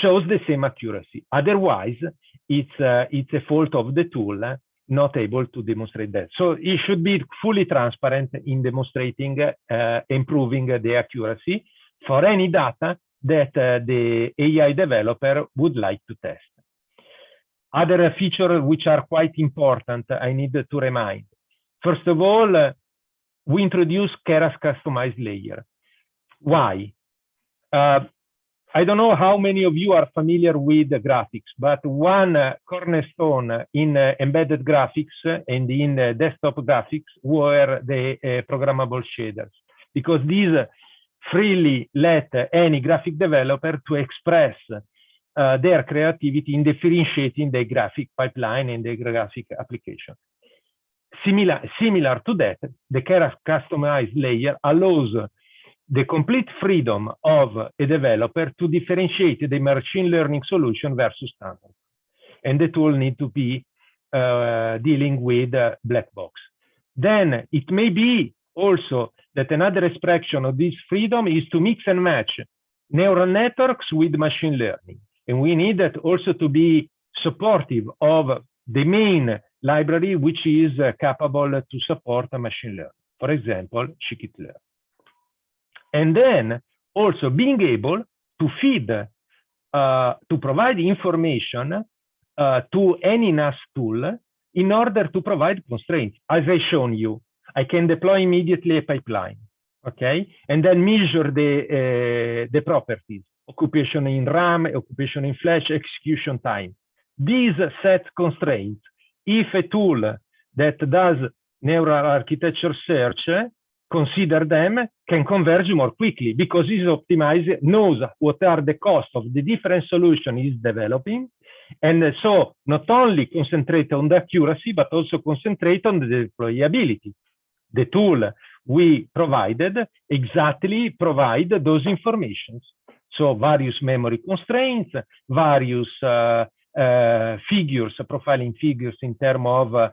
Speaker 4: shows the same accuracy. Otherwise, it's a fault of the tool not able to demonstrate that. So it should be fully transparent in demonstrating, improving the accuracy for any data that the AI developer would like to test. Other features which are quite important, I need to remind. First of all, we introduce Keras customized layer. Why? I don't know how many of you are familiar with the graphics, but one cornerstone in embedded graphics and in desktop graphics were the programmable shaders, because these freely let any graphic developer to express their creativity in differentiating the graphic pipeline and the graphic application. Similar to that, the Keras customized layer allows the complete freedom of a developer to differentiate the machine learning solution versus standard. And the tool needs to be dealing with black box. Then it may be also that another expression of this freedom is to mix and match neural networks with machine learning. And we need that also to be supportive of the main library, which is capable to support machine learning. For example, scikit-learn. And then also being able to feed, to provide information to any NAS tool in order to provide constraints. As I shown you, I can deploy immediately a pipeline, okay? And then measure the properties, occupation in RAM, occupation in flash, execution time. These set constraints, if a tool that does neural architecture search, consider them, can converge more quickly because it's optimized, knows what are the costs of the different solution is developing. And so not only concentrate on the accuracy, but also concentrate on the deployability. The tool we provided exactly provide those informations. So various memory constraints, various figures, profiling figures in terms of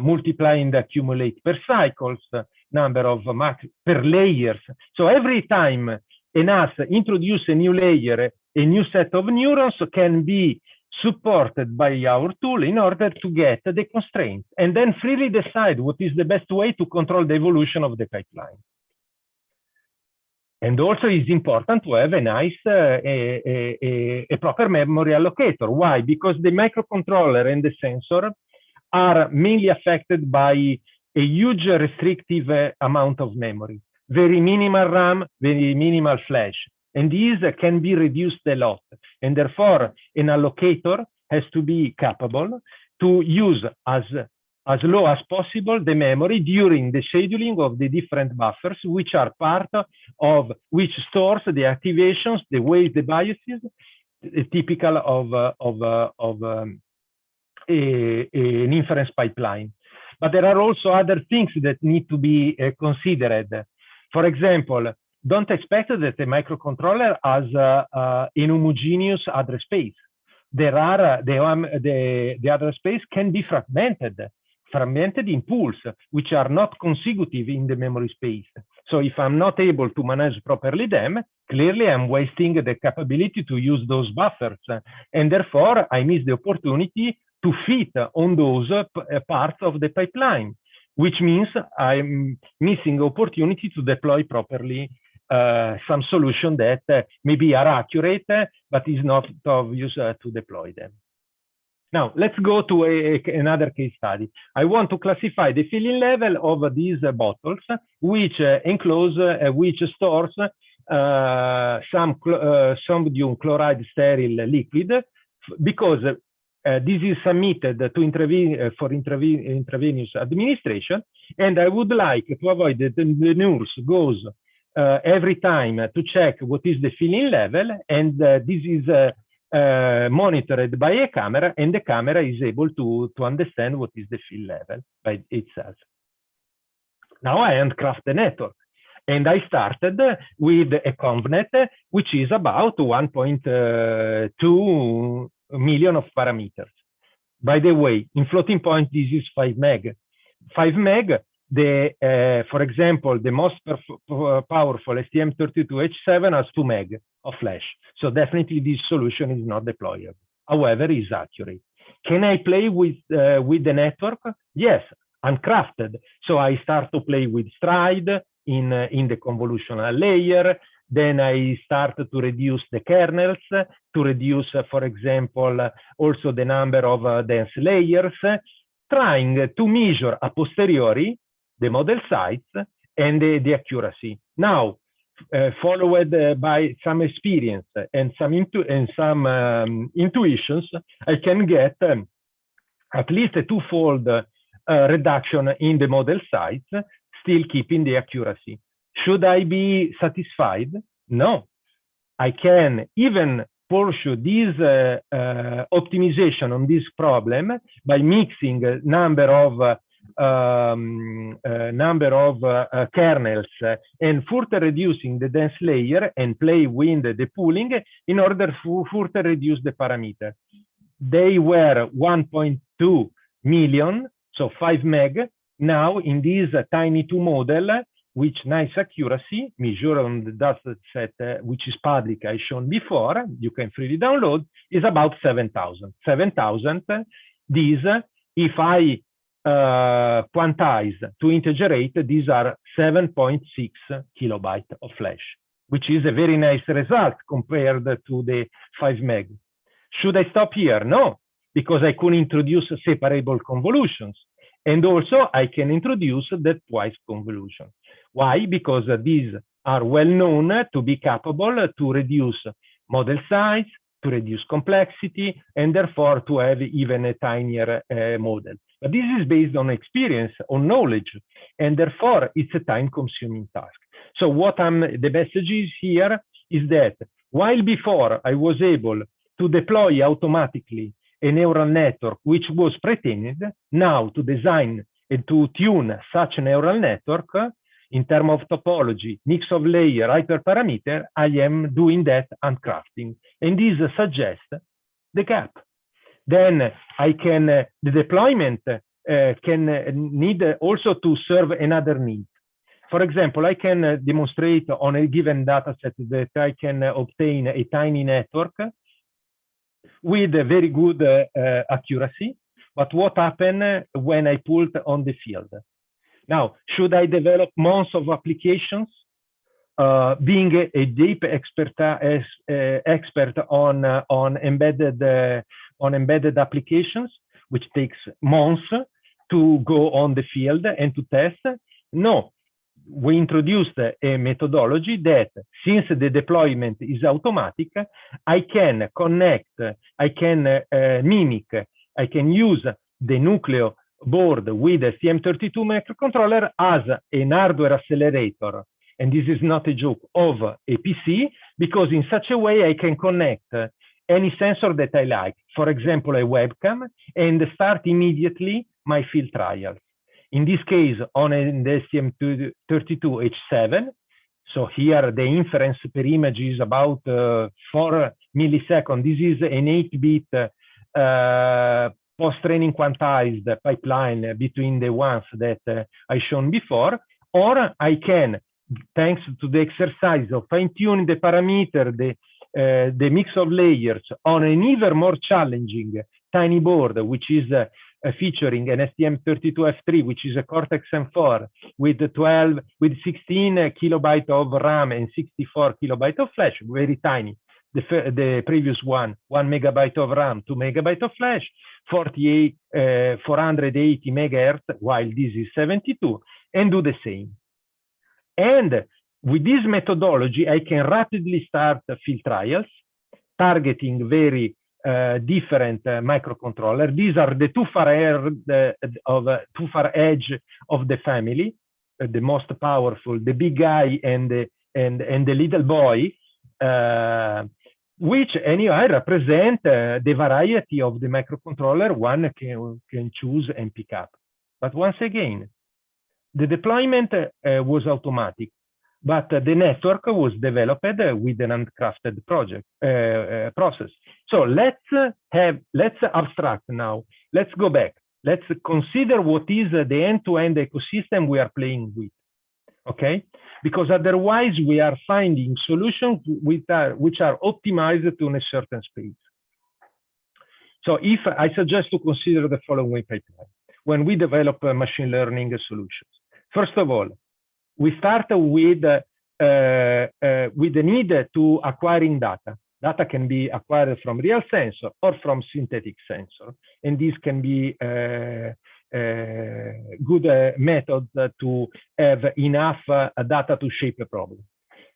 Speaker 4: multiplying the accumulate per cycles, number of per layers. So every time a NAS introduce a new layer, a new set of neurons can be supported by our tool in order to get the constraints and then freely decide what is the best way to control the evolution of the pipeline. And also it's important to have a nice, a proper memory allocator. Why? Because the microcontroller and the sensor are mainly affected by a huge restrictive amount of memory, very minimal RAM, very minimal flash. And these can be reduced a lot. And therefore, an allocator has to be capable to use as low as possible the memory during the scheduling of the different buffers, which are part of which stores the activations, the ways, the biases, typical of an inference pipeline. But there are also other things that need to be considered. For example, don't expect that a microcontroller has an homogeneous address space. There are the address space can be fragmented in pools, which are not consecutive in the memory space. So if I'm not able to manage properly them, clearly I'm wasting the capability to use those buffers. And therefore, I miss the opportunity to fit on those parts of the pipeline, which means I'm missing opportunity to deploy properly some solution that maybe are accurate, but is not obvious to deploy them. Now, let's go to another case study. I want to classify the filling level of these bottles, which enclose, which stores some sodium chloride sterile liquid, because this is submitted to for intravenous administration, and I would like to avoid that the nurse goes every time to check what is the filling level, and this is monitored by a camera, and the camera is able to understand what is the fill level by itself. Now I handcraft the network, and I started with a ConvNet, which is about 1.2 million of parameters. By the way, in floating point, this is 5 meg. 5 meg, for example, the most powerful STM32H7 has 2 meg of flash. So definitely this solution is not deployable. However, it's accurate. Can I play with the network? Yes, uncrafted. So I start to play with stride in the convolutional layer. Then I start to reduce the kernels, to reduce, for example, also the number of dense layers, trying to measure a posteriori the model size and the accuracy. Now, followed by some experience and some intuitions, I can get at least a twofold reduction in the model size, still keeping the accuracy. Should I be satisfied? No. I can even pursue this optimization on this problem by mixing number of kernels and further reducing the dense layer and play with the pooling in order to further reduce the parameter. They were 1.2 million, so 5 meg. now in this Tiny2 model, which nice accuracy, measured on the data set, which is public, I shown before, you can freely download, is about 7,000. 7,000, these, if I quantize to integrate, these are 7.6 kilobytes of flash, which is a very nice result compared to the 5 meg. Should I stop here? No, because I could introduce separable convolutions. And also I can introduce the twice convolution. Why? Because these are well known to be capable to reduce model size, to reduce complexity, and therefore to have even a tinier model. But this is based on experience, on knowledge, and therefore it's a time-consuming task. So what the message is here is that while before I was able to deploy automatically a neural network which was pre-trained, now to design and to tune such a neural network in terms of topology, mix of layer, hyperparameter, I am doing that handcrafting. And this suggests the gap. Then I can, the deployment can need also to serve another need. For example, I can demonstrate on a given data set that I can obtain a tiny network with a very good accuracy. But what happened when I pulled on the field? Now, should I develop months of applications, being a deep expert on embedded applications, which takes months to go on the field and to test? No, we introduced a methodology that, since the deployment is automatic, I can connect, I can mimic, I can use the Nucleo board with a STM32 microcontroller as an hardware accelerator. And this is not a joke, of a PC, because in such a way I can connect any sensor that I like, for example, a webcam, and start immediately my field trials. In this case, on the STM32H7, so here the inference per image is about 4 milliseconds. This is an 8-bit post-training quantized pipeline between the ones that I shown before, or I can, thanks to the exercise of fine-tuning the parameter, the mix of layers on an even more challenging tiny board, which is featuring an STM32F3, which is a Cortex-M4 with 16 kilobytes of RAM and 64 kilobytes of flash, very tiny. The previous one, 1 megabyte of RAM, 2 megabytes of flash, 480 megahertz, while this is 72, and do the same. And with this methodology, I can rapidly start field trials, targeting very different microcontrollers. These are the too far edge of the family, the most powerful, the big guy and the little boy, which anyway represent the variety of the microcontroller one can choose and pick up. But once again, the deployment was automatic, but the network was developed with an handcrafted process. So let's abstract now. Let's go back. Let's consider what is the end-to-end ecosystem we are playing with. Okay, because otherwise we are finding solutions which are optimized to a certain space. So if I suggest to consider the following pipeline when we develop machine learning solutions. First of all, we start with the need to acquiring data. Data can be acquired from real sensor or from synthetic sensor, and this can be good method to have enough data to shape a problem.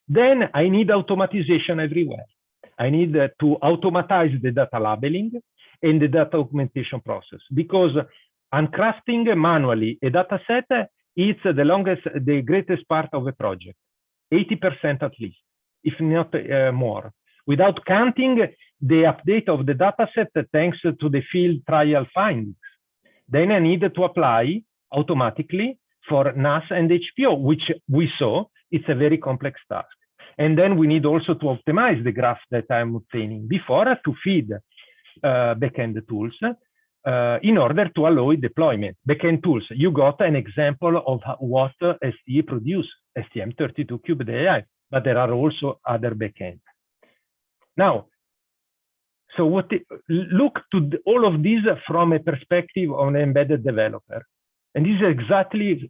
Speaker 4: Then I need automatization everywhere. I need to automatize the data labeling and the data augmentation process, because handcrafting manually a data set is the greatest part of a project, 80% at least, if not more. Without counting the update of the data set thanks to the field trial findings. Then I need to apply automatically for NAS and HPO, which we saw it's a very complex task. And then we need also to optimize the graph that I'm obtaining before to feed backend tools. in order to allow deployment. Backend tools, you got an example of what STE produce, STM32Cube.ai, but there are also other backends. Now, so look to all of these from a perspective of an embedded developer. And this is exactly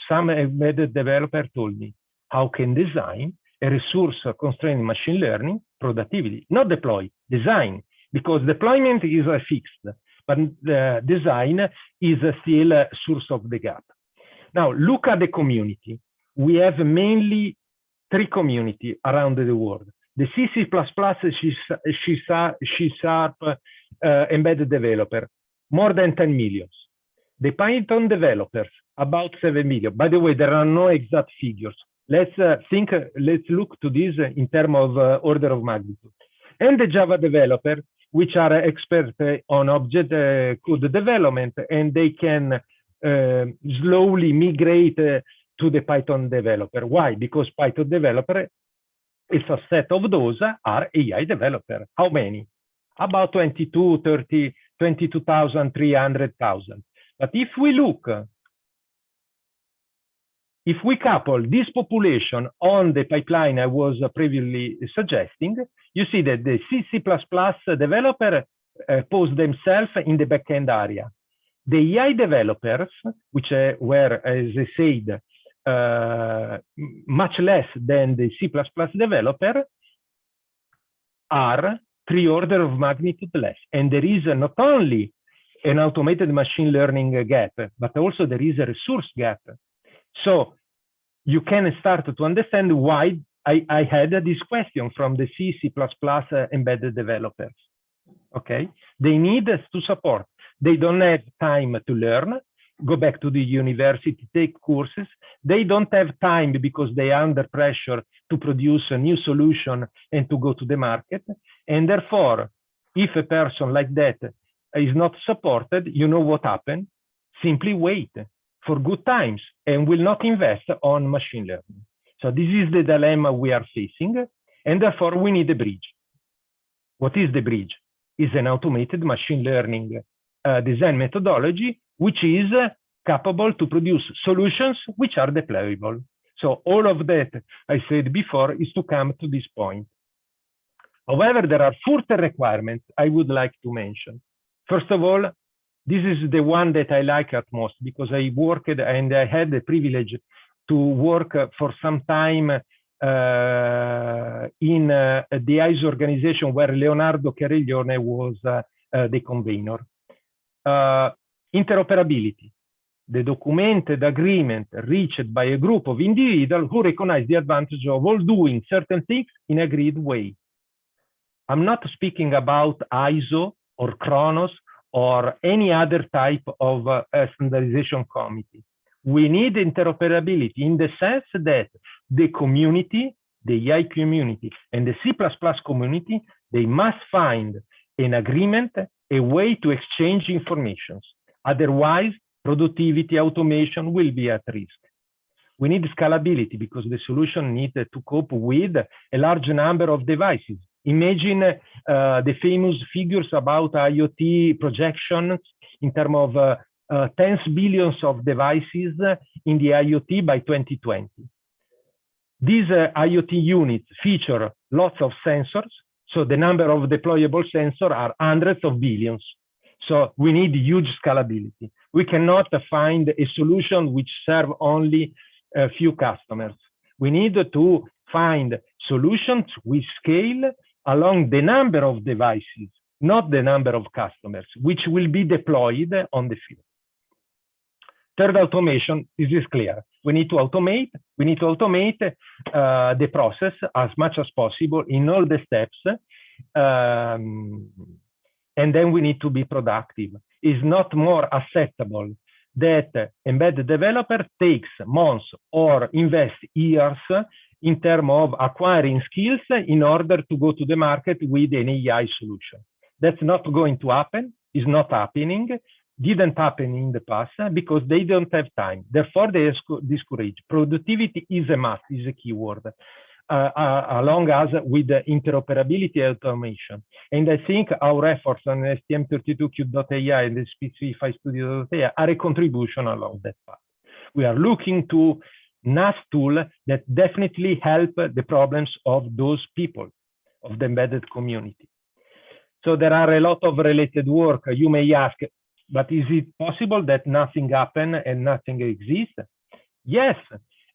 Speaker 4: some embedded developer told me. How can design a resource-constrained machine learning productivity? Not deploy, design, because deployment is fixed, but the design is still a source of the gap. Now, look at the community. We have mainly 3 communities around the world. The C++, C# embedded developer, more than 10 million. The Python developers, about 7 million. By the way, there are no exact figures. Let's look to this in terms of order of magnitude. And the Java developer, which are experts on object code development, and they can slowly migrate to the Python developer. Why? Because Python developer, it's a set of those are AI developer. How many? About 22,000, 300,000. But if we look, if we couple this population on the pipeline I was previously suggesting, you see that the C++ developer pose themselves in the backend area. The AI developers, which were, as I said, much less than the C++ developer, are 3 orders of magnitude less. And there is not only an automated machine learning gap, but also there is a resource gap. So you can start to understand why I had this question from the C++ embedded developers. Okay, they need us to support. They don't have time to learn, go back to the university, take courses. They don't have time because they are under pressure to produce a new solution and to go to the market. And therefore, if a person like that is not supported, you know what happened? Simply wait for good times and will not invest on machine learning. So this is the dilemma we are facing, and therefore we need a bridge. What is the bridge? It's an automated machine learning design methodology, which is capable to produce solutions which are deployable. So all of that I said before is to come to this point. However, there are further requirements I would like to mention. First of all, this is the one that I like at most because I worked and I had the privilege to work for some time in the ISO organization where Leonardo Cariglione was the convener. Interoperability, the documented agreement reached by a group of individuals who recognize the advantage of all doing certain things in an agreed way. I'm not speaking about ISO or Kronos or any other type of standardization committee. We need interoperability in the sense that the community, the AI community, and the C++ community, they must find an agreement, a way to exchange information. Otherwise, productivity, automation will be at risk. We need scalability because the solution needs to cope with a large number of devices. Imagine the famous figures about IoT projections in terms of tens billions of devices in the IoT by 2020. These IoT units feature lots of sensors, so the number of deployable sensors are hundreds of billions. So we need huge scalability. We cannot find a solution which serve only a few customers. We need to find solutions with scale along the number of devices, not the number of customers, which will be deployed on the field. Third, automation. This is clear. We need to automate. We need to automate the process as much as possible in all the steps. And then we need to be productive. It's not more acceptable that embedded developer takes months or invest years in terms of acquiring skills in order to go to the market with an AI solution. That's not going to happen. It's not happening. Didn't happen in the past because they don't have time. Therefore, they discourage. Productivity is a must, is a key word. along us with the interoperability automation. And I think our efforts on STM32Cube.ai and the Specify Studio.ai are a contribution along that path. We are looking to NAS tool that definitely help the problems of those people, of the embedded community. So there are a lot of related work. You may ask, but is it possible that nothing happened and nothing exists? Yes.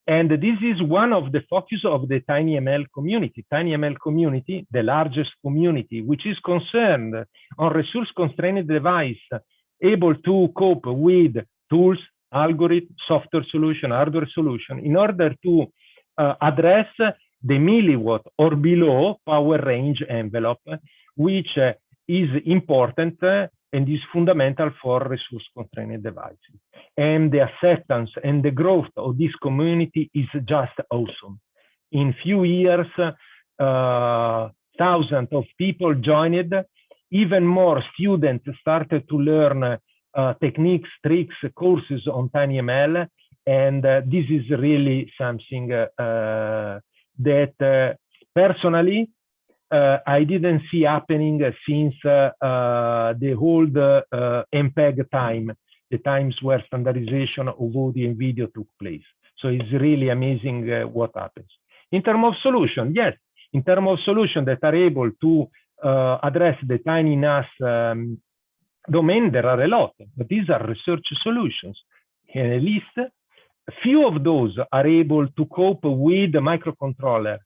Speaker 4: And this is one of the focus of the TinyML community. TinyML community, the largest community, which is concerned on resource-constrained device, able to cope with tools, algorithm, software solution, hardware solution, in order to address the milliwatt or below power range envelope, which is important and is fundamental for resource-constrained devices. And the acceptance and the growth of this community is just awesome. In few years, thousands of people joined, even more students started to learn techniques, tricks, courses on TinyML, and this is really something that personally I didn't see happening since the old MPEG time, the times where standardization of audio and video took place. So it's really amazing what happens. In terms of solution, yes, in terms of solution that are able to address the tiny NAS domain, there are a lot, but these are research solutions. And at least few of those are able to cope with the microcontrollers.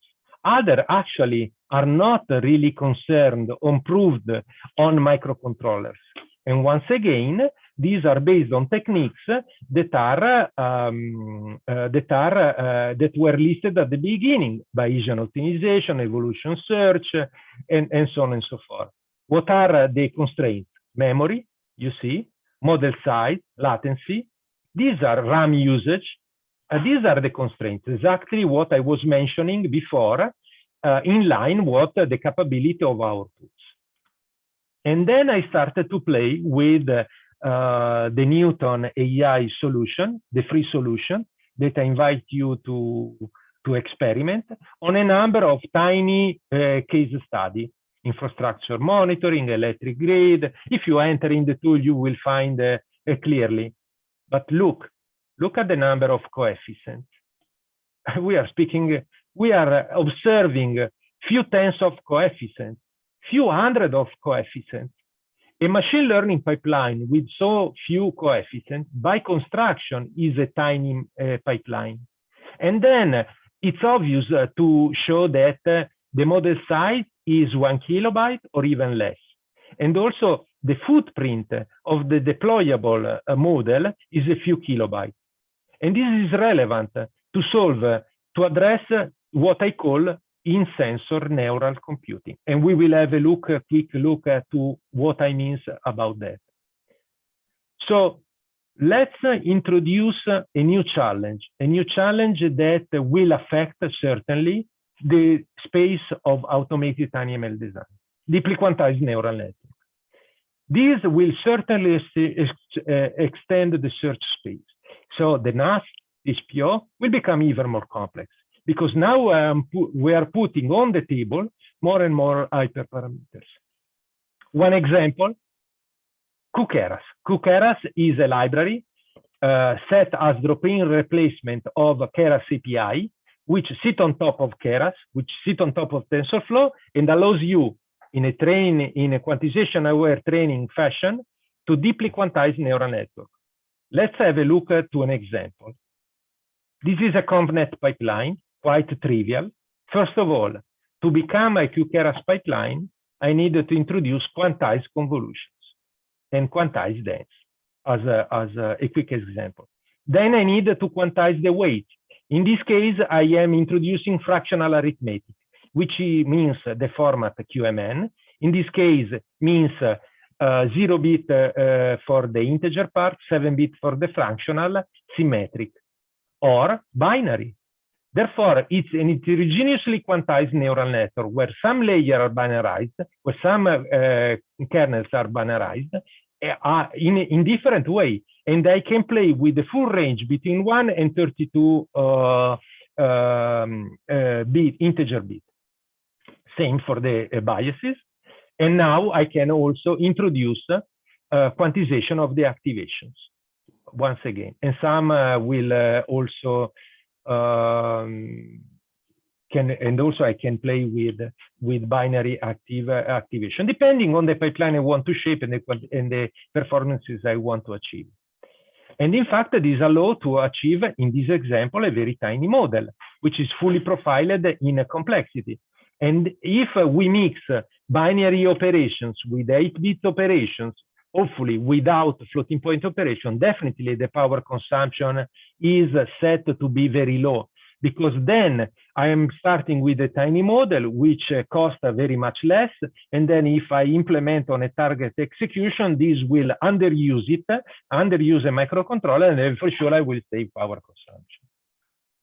Speaker 4: Other actually are not really concerned or improved on microcontrollers. And once again, these are based on techniques that were listed at the beginning: Bayesian optimization, evolution search, and so on and so forth. What are the constraints? Memory, you see, model size, latency. These are RAM usage. These are the constraints, exactly what I was mentioning before, in line with the capability of our tools. And then I started to play with the Newton AI solution, the free solution that I invite you to experiment on a number of tiny case studies: infrastructure monitoring, electric grid. If you enter in the tool, you will find clearly. But look at the number of coefficients. We are observing few tens of coefficients, few hundred of coefficients. A machine learning pipeline with so few coefficients by construction is a tiny pipeline. And then it's obvious to show that the model size is 1 kilobyte or even less. And also the footprint of the deployable model is a few kilobytes. And this is relevant to solve, to address what I call in-sensor neural computing. And we will have a quick look at what I mean about that. So let's introduce a new challenge that will affect certainly the space of automated TinyML design, deeply quantized neural network. This will certainly extend the search space. So the NAS, HPO, will become even more complex because now we are putting on the table more and more hyperparameters. One example, Kukeras. Kukeras is a library set as drop-in replacement of Keras API, which sit on top of Keras, which sit on top of TensorFlow, and allows you in a quantization-aware training fashion to deeply quantize neural network. Let's have a look at an example. This is a ConvNet pipeline, quite trivial. First of all, to become a Kukeras pipeline, I needed to introduce quantized convolutions and quantized dense as a quick example. Then I needed to quantize the weight. In this case, I am introducing fractional arithmetic, which means the format QMN. In this case, means 0 bit for the integer part, 7 bit for the fractional, symmetric, or binary. Therefore, it's an heterogeneously quantized neural network where some layers are binarized, where some kernels are binarized in different way. And I can play with the full range between 1 and 32 bit, integer bit. Same for the biases. And now I can also introduce quantization of the activations once again. And some will also I can play with binary activation, depending on the pipeline I want to shape and the performances I want to achieve. And in fact, this allows to achieve, in this example, a very tiny model, which is fully profiled in a complexity. And if we mix binary operations with 8-bit operations, hopefully without floating point operation, definitely the power consumption is set to be very low, because then I am starting with a tiny model, which costs very much less. And then if I implement on a target execution, this will underuse a microcontroller, and then for sure I will save power consumption.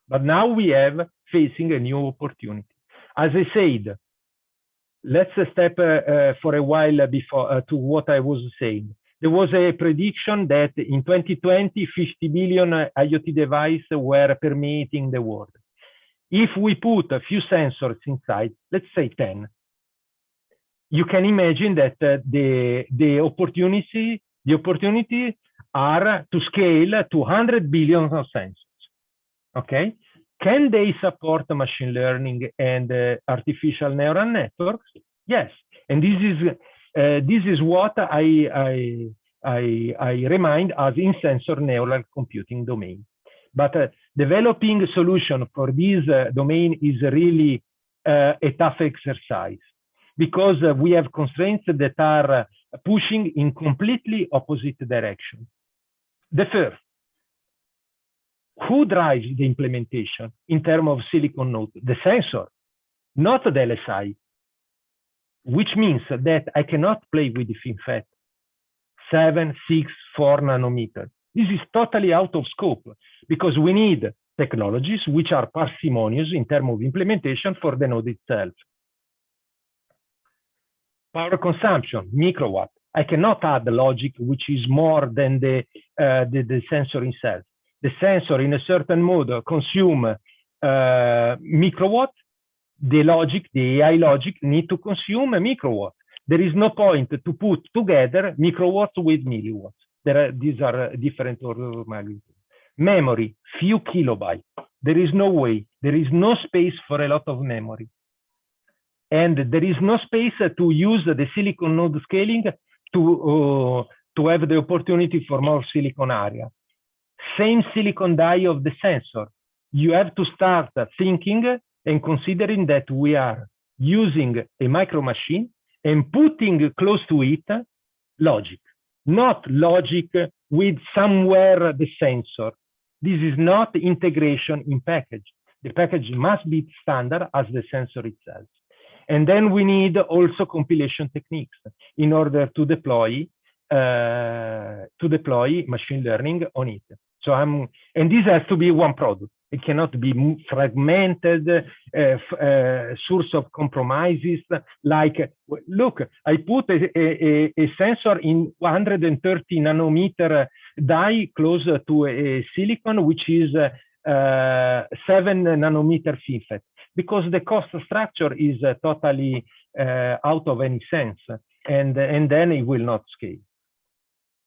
Speaker 4: But now we have facing a new opportunity. As I said, let's step for a while before to what I was saying. There was a prediction that in 2020, 50 billion IoT devices were permeating the world. If we put a few sensors inside, let's say 10, you can imagine that the opportunity are to scale to 100 billion of sensors. Okay, can they support machine learning and artificial neural networks? Yes, and this is what I remind as in sensor neural computing domain. But developing a solution for this domain is really a tough exercise, because we have constraints that are pushing in completely opposite direction. The first, who drives the implementation in terms of silicon node? The sensor, not the LSI, which means that I cannot play with the FinFET 7, 6, 4 nanometer. This is totally out of scope, because we need technologies which are parsimonious in terms of implementation for the node itself. Power consumption, microwatt. I cannot add the logic which is more than the sensor itself. The sensor in a certain mode consume microwatt. The logic, the AI logic, need to consume a microwatt. There is no point to put together microwatts with milliwatts. These are different order of magnitude. Memory, few kilobytes. There is no way. There is no space for a lot of memory. And there is no space to use the silicon node scaling to have the opportunity for more silicon area. Same silicon die of the sensor. You have to start thinking and considering that we are using a micro machine and putting close to it logic, not logic with somewhere the sensor. This is not integration in package. The package must be standard as the sensor itself. And then we need also compilation techniques in order to deploy machine learning on it. So and this has to be one product. It cannot be fragmented, source of compromises. Like, look, I put a sensor in 130 nanometer die close to a silicon, which is 7 nanometer FinFET, because the cost structure is totally out of any sense, and then it will not scale.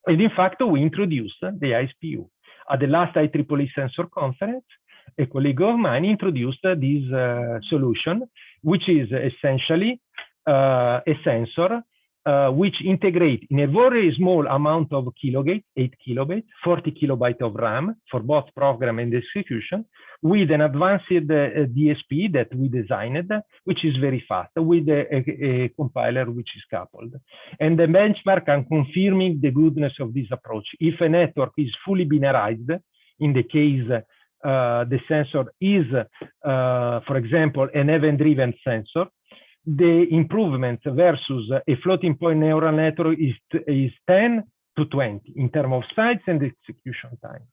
Speaker 4: And in fact, we introduced the ISPU. At the last IEEE Sensor Conference, a colleague of mine introduced this solution, which is essentially a sensor which integrates in a very small amount of kilogate, 8 kilobytes, 40 kilobytes of RAM for both program and execution, with an advanced DSP that we designed, which is very fast, with a compiler which is coupled. And the benchmark are confirming the goodness of this approach. If a network is fully binarized, in the case the sensor is, for example, an event-driven sensor, the improvement versus a floating point neural network is 10 to 20 in terms of size and execution time.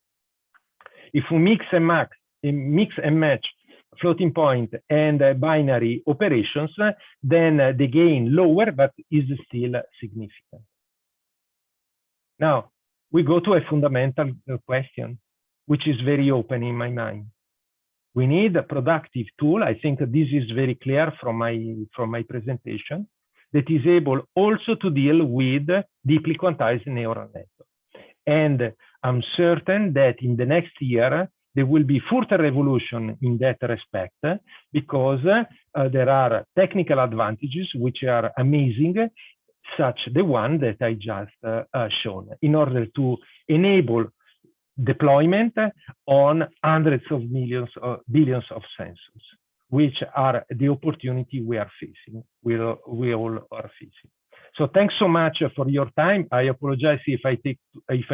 Speaker 4: If we mix and match floating point and binary operations, then the gain lower, but is still significant. Now, we go to a fundamental question, which is very open in my mind. We need a productive tool. I think this is very clear from my presentation, that is able also to deal with deeply quantized neural networks. And I'm certain that in the next year, there will be further revolution in that respect, because there are technical advantages which are amazing, such the one that I just shown, in order to enable deployment on hundreds of millions or billions of sensors, which are the opportunity we are facing, we all are facing. So thanks so much for your time. I apologize if I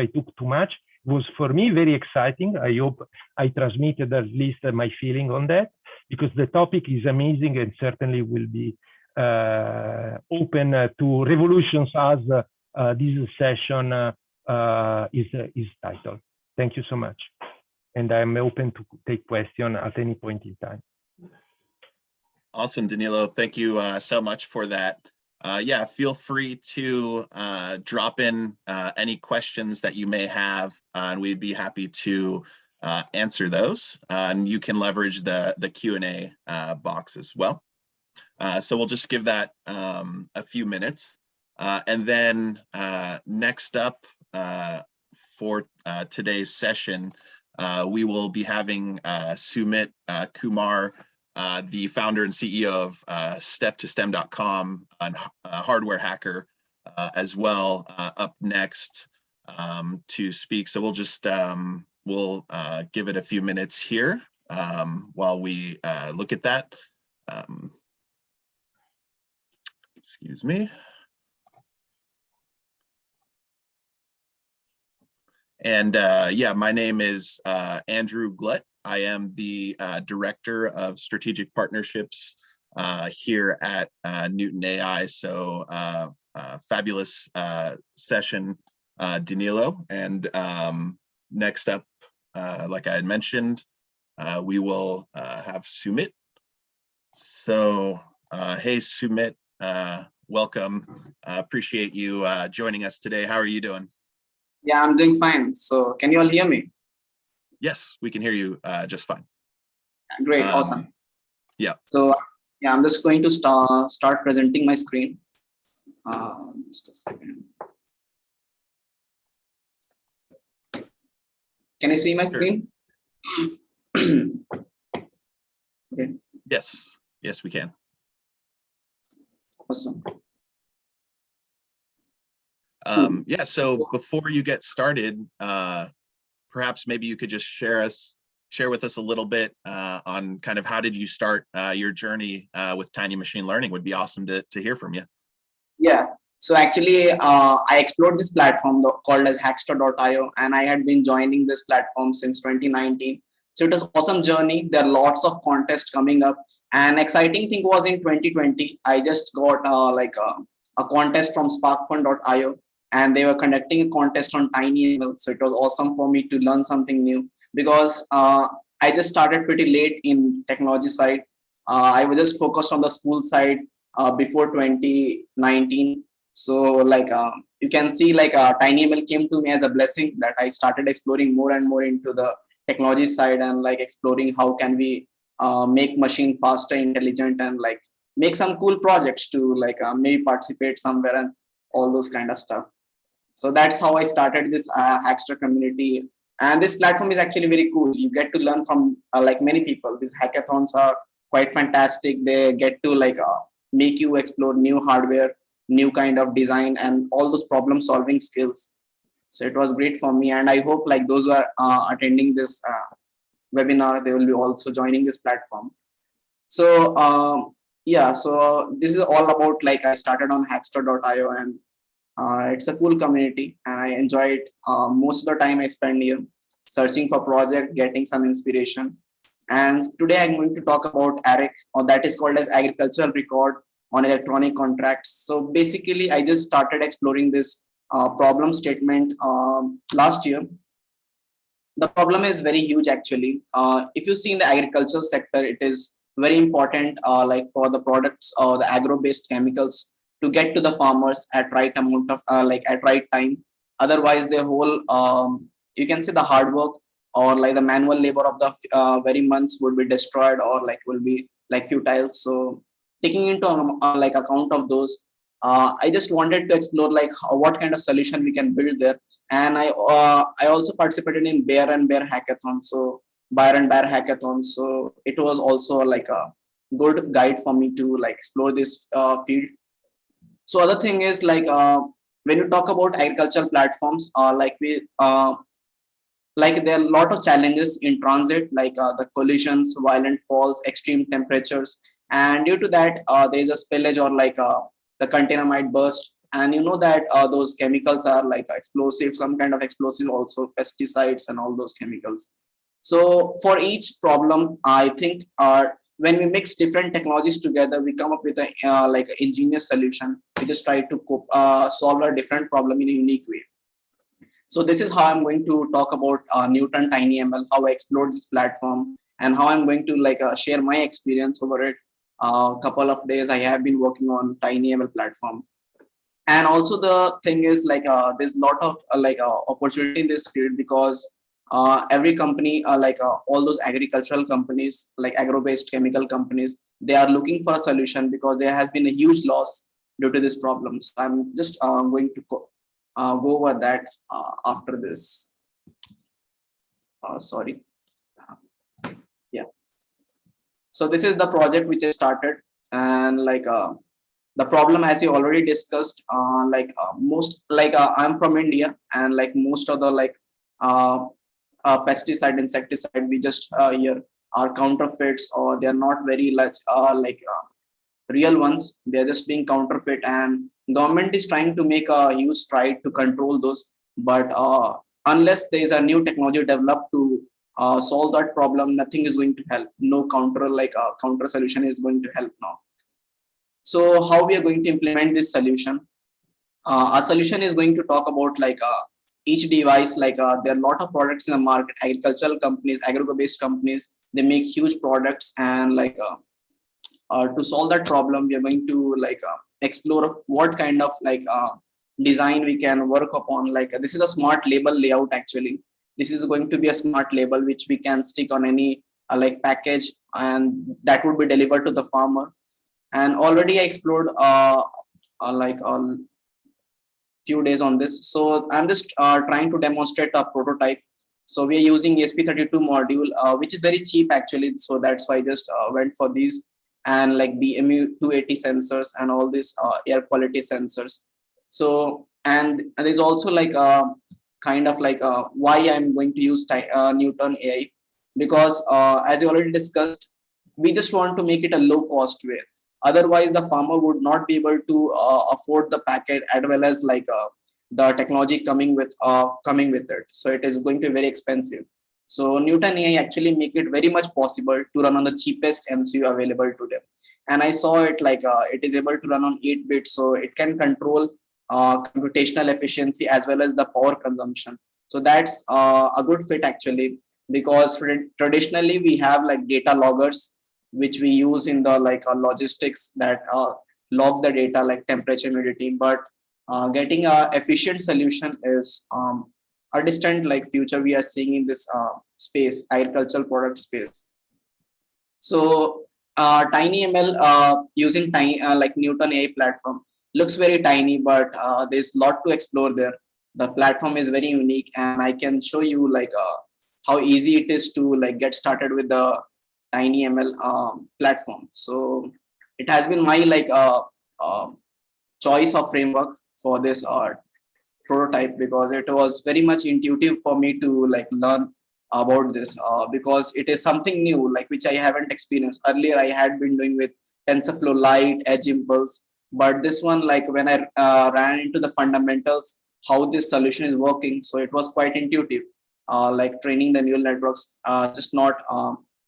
Speaker 4: took too much. It was for me very exciting. I hope I transmitted at least my feeling on that, because the topic is amazing and certainly will be open to revolutions as this session is titled. Thank you so much. And I'm open to take questions at any point in time.
Speaker 5: Awesome, Danilo. Thank you so much for that. Yeah, feel free to drop in any questions that you may have, and we'd be happy to answer those. And you can leverage the Q&A box as well. So we'll just give that a few minutes. And then next up for today's session, we will be having Sumit Kumar, the founder and CEO of step2stem.com, and hardware hacker as well, up next to speak. So we'll just we'll give it a few minutes here while we look at that. Excuse me. And yeah, my name is Andrew Glutt. I am the Director of Strategic Partnerships here at Newton AI. So fabulous session, Danilo. And next up, like I had mentioned, we will have Sumit. So hey, Sumit, welcome. Appreciate you joining us today. How are you doing?
Speaker 3: Yeah, I'm doing fine. So can you all hear me?
Speaker 5: Yes, we can hear you just fine.
Speaker 3: Great, awesome.
Speaker 5: Yeah.
Speaker 3: So yeah, I'm just going to start presenting my screen. Just a second. Can you see my screen? Okay.
Speaker 5: Yes, yes, we can.
Speaker 3: Awesome.
Speaker 5: Yeah, so before you get started, perhaps maybe you could just share with us a little bit on kind of how did you start your journey with Tiny Machine Learning. Would be awesome to hear from you.
Speaker 3: Yeah, so actually I explored this platform called as hackster.io, and I had been joining this platform since 2019. So it was an awesome journey. There are lots of contests coming up, and exciting thing was in 2020, I just got a contest from sparkfun.io, and they were conducting a contest on TinyML. So it was awesome for me to learn something new, because I just started pretty late in technology side. I was just focused on the school side before 2019. So you can see TinyML came to me as a blessing, that I started exploring more and more into the technology side, and exploring how can we make machine faster, intelligent, and make some cool projects to maybe participate somewhere and all those kind of stuff. So that's how I started this Hackster community. And this platform is actually very cool. You get to learn from many people. These hackathons are quite fantastic. They get to make you explore new hardware, new kind of design, and all those problem solving skills. So it was great for me. And I hope those who are attending this webinar, they will be also joining this platform. So yeah, so this is all about I started on hackster.io, and it's a cool community, and I enjoy it. Most of the time I spend here searching for project, getting some inspiration. And today I'm going to talk about ARIC, or that is called as agricultural record on electronic contracts. So basically I just started exploring this problem statement last year. The problem is very huge actually. If you see in the agricultural sector, it is very important for the products or the agro-based chemicals to get to the farmers at right amount of at right time. Otherwise the whole you can say the hard work or like the manual labor of the very months would be destroyed or like will be like futile. So taking into like account of those, I just wanted to explore like what kind of solution we can build there. And I also participated in Bear and Bear hackathon, so Buyer and Bear hackathon. So it was also like a good guide for me to like explore this field. So other thing is like when you talk about agricultural platforms, like there are a lot of challenges in transit, like the collisions, violent falls, extreme temperatures, and due to that there is a spillage or like the container might burst. And you know that those chemicals are like explosive, some kind of explosive, also pesticides and all those chemicals. So for each problem, I think when we mix different technologies together, we come up with a like an ingenious solution. We just try to solve a different problem in a unique way. So this is how I'm going to talk about Newton TinyML, how I explored this platform, and how I'm going to like share my experience over it. A couple of days I have been working on TinyML platform. And also the thing is like there's a lot of opportunity in this field, because every company all those agricultural companies, like agro-based chemical companies, they are looking for a solution because there has been a huge loss due to this problem. So I'm just going to go over that after this. Sorry. Yeah. So this is the project which I started, and like the problem, as you already discussed, most I'm from India, and like most of the pesticide, insecticide we just hear are counterfeits, or they are not very much real ones. They are just being counterfeit, and government is trying to make a huge stride to control those. But unless there is a new technology developed to solve that problem, nothing is going to help. No counter solution is going to help now. So how we are going to implement this solution? Our solution is going to talk about each device. There are a lot of products in the market. Agricultural companies, agro-based companies, they make huge products, and to solve that problem, we are going to explore what kind of design we can work upon. This is a smart label layout. Actually, this is going to be a smart label which we can stick on any package, and that would be delivered to the farmer. And already I explored a few days on this. So I'm just trying to demonstrate a prototype. So we are using ESP32 module, which is very cheap actually. So that's why I just went for these, and like the MU280 sensors and all these air quality sensors. So, and there's also why I'm going to use Newton AI, because as you already discussed, we just want to make it a low cost way. Otherwise, the farmer would not be able to afford the packet, as well as the technology coming with it. So it is going to be very expensive. So Newton AI actually make it very much possible to run on the cheapest MCU available to them. And I saw it it is able to run on 8 bits, so it can control computational efficiency as well as the power consumption. So that's a good fit actually, because traditionally we have data loggers, which we use in the logistics that log the data like temperature, humidity. But getting a efficient solution is a distant future we are seeing in this space, agricultural product space. So TinyML using Newton AI platform looks very tiny, but there's a lot to explore there. The platform is very unique, and I can show you how easy it is to get started with the TinyML platform. So it has been my choice of framework for this prototype, because it was very much intuitive for me to learn about this, because it is something new which I haven't experienced earlier. I had been doing with TensorFlow Lite, Edge Impulse, but this one when I ran into the fundamentals, how this solution is working, so it was quite intuitive, training the neural networks, just not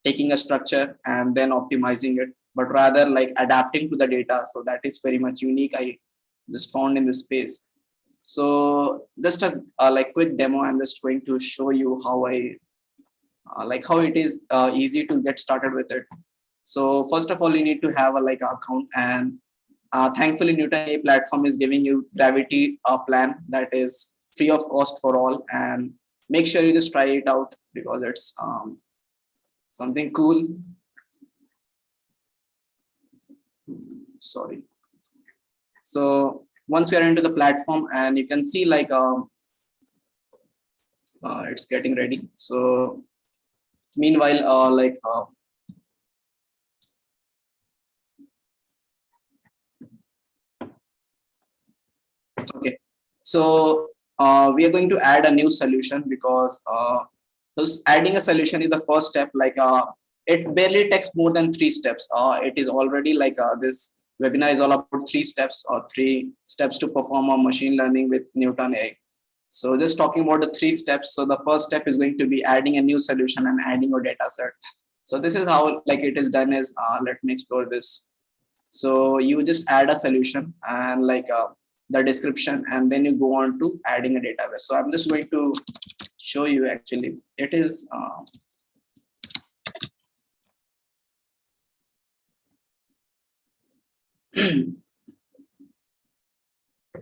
Speaker 3: taking a structure and then optimizing it, but rather adapting to the data. So that is very much unique, I just found in this space. So just a quick demo. I'm just going to show you how I how it is easy to get started with it. So first of all, you need to have a account, and thankfully Newton AI platform is giving you Gravity plan that is free of cost for all, and make sure you just try it out, because it's something cool. Sorry. So once we are into the platform, and you can see like it's getting ready. So meanwhile, okay, so we are going to add a new solution because adding a solution is the first step. It barely takes more than 3 steps. It is already this webinar is all about 3 steps, or 3 steps to perform a machine learning with Newton AI. So just talking about the 3 steps. So the first step is going to be adding a new solution and adding a data set. So this is how it is done is, let me explore this. So you just add a solution and the description, and then you go on to adding a database. So I'm just going to show you actually. It is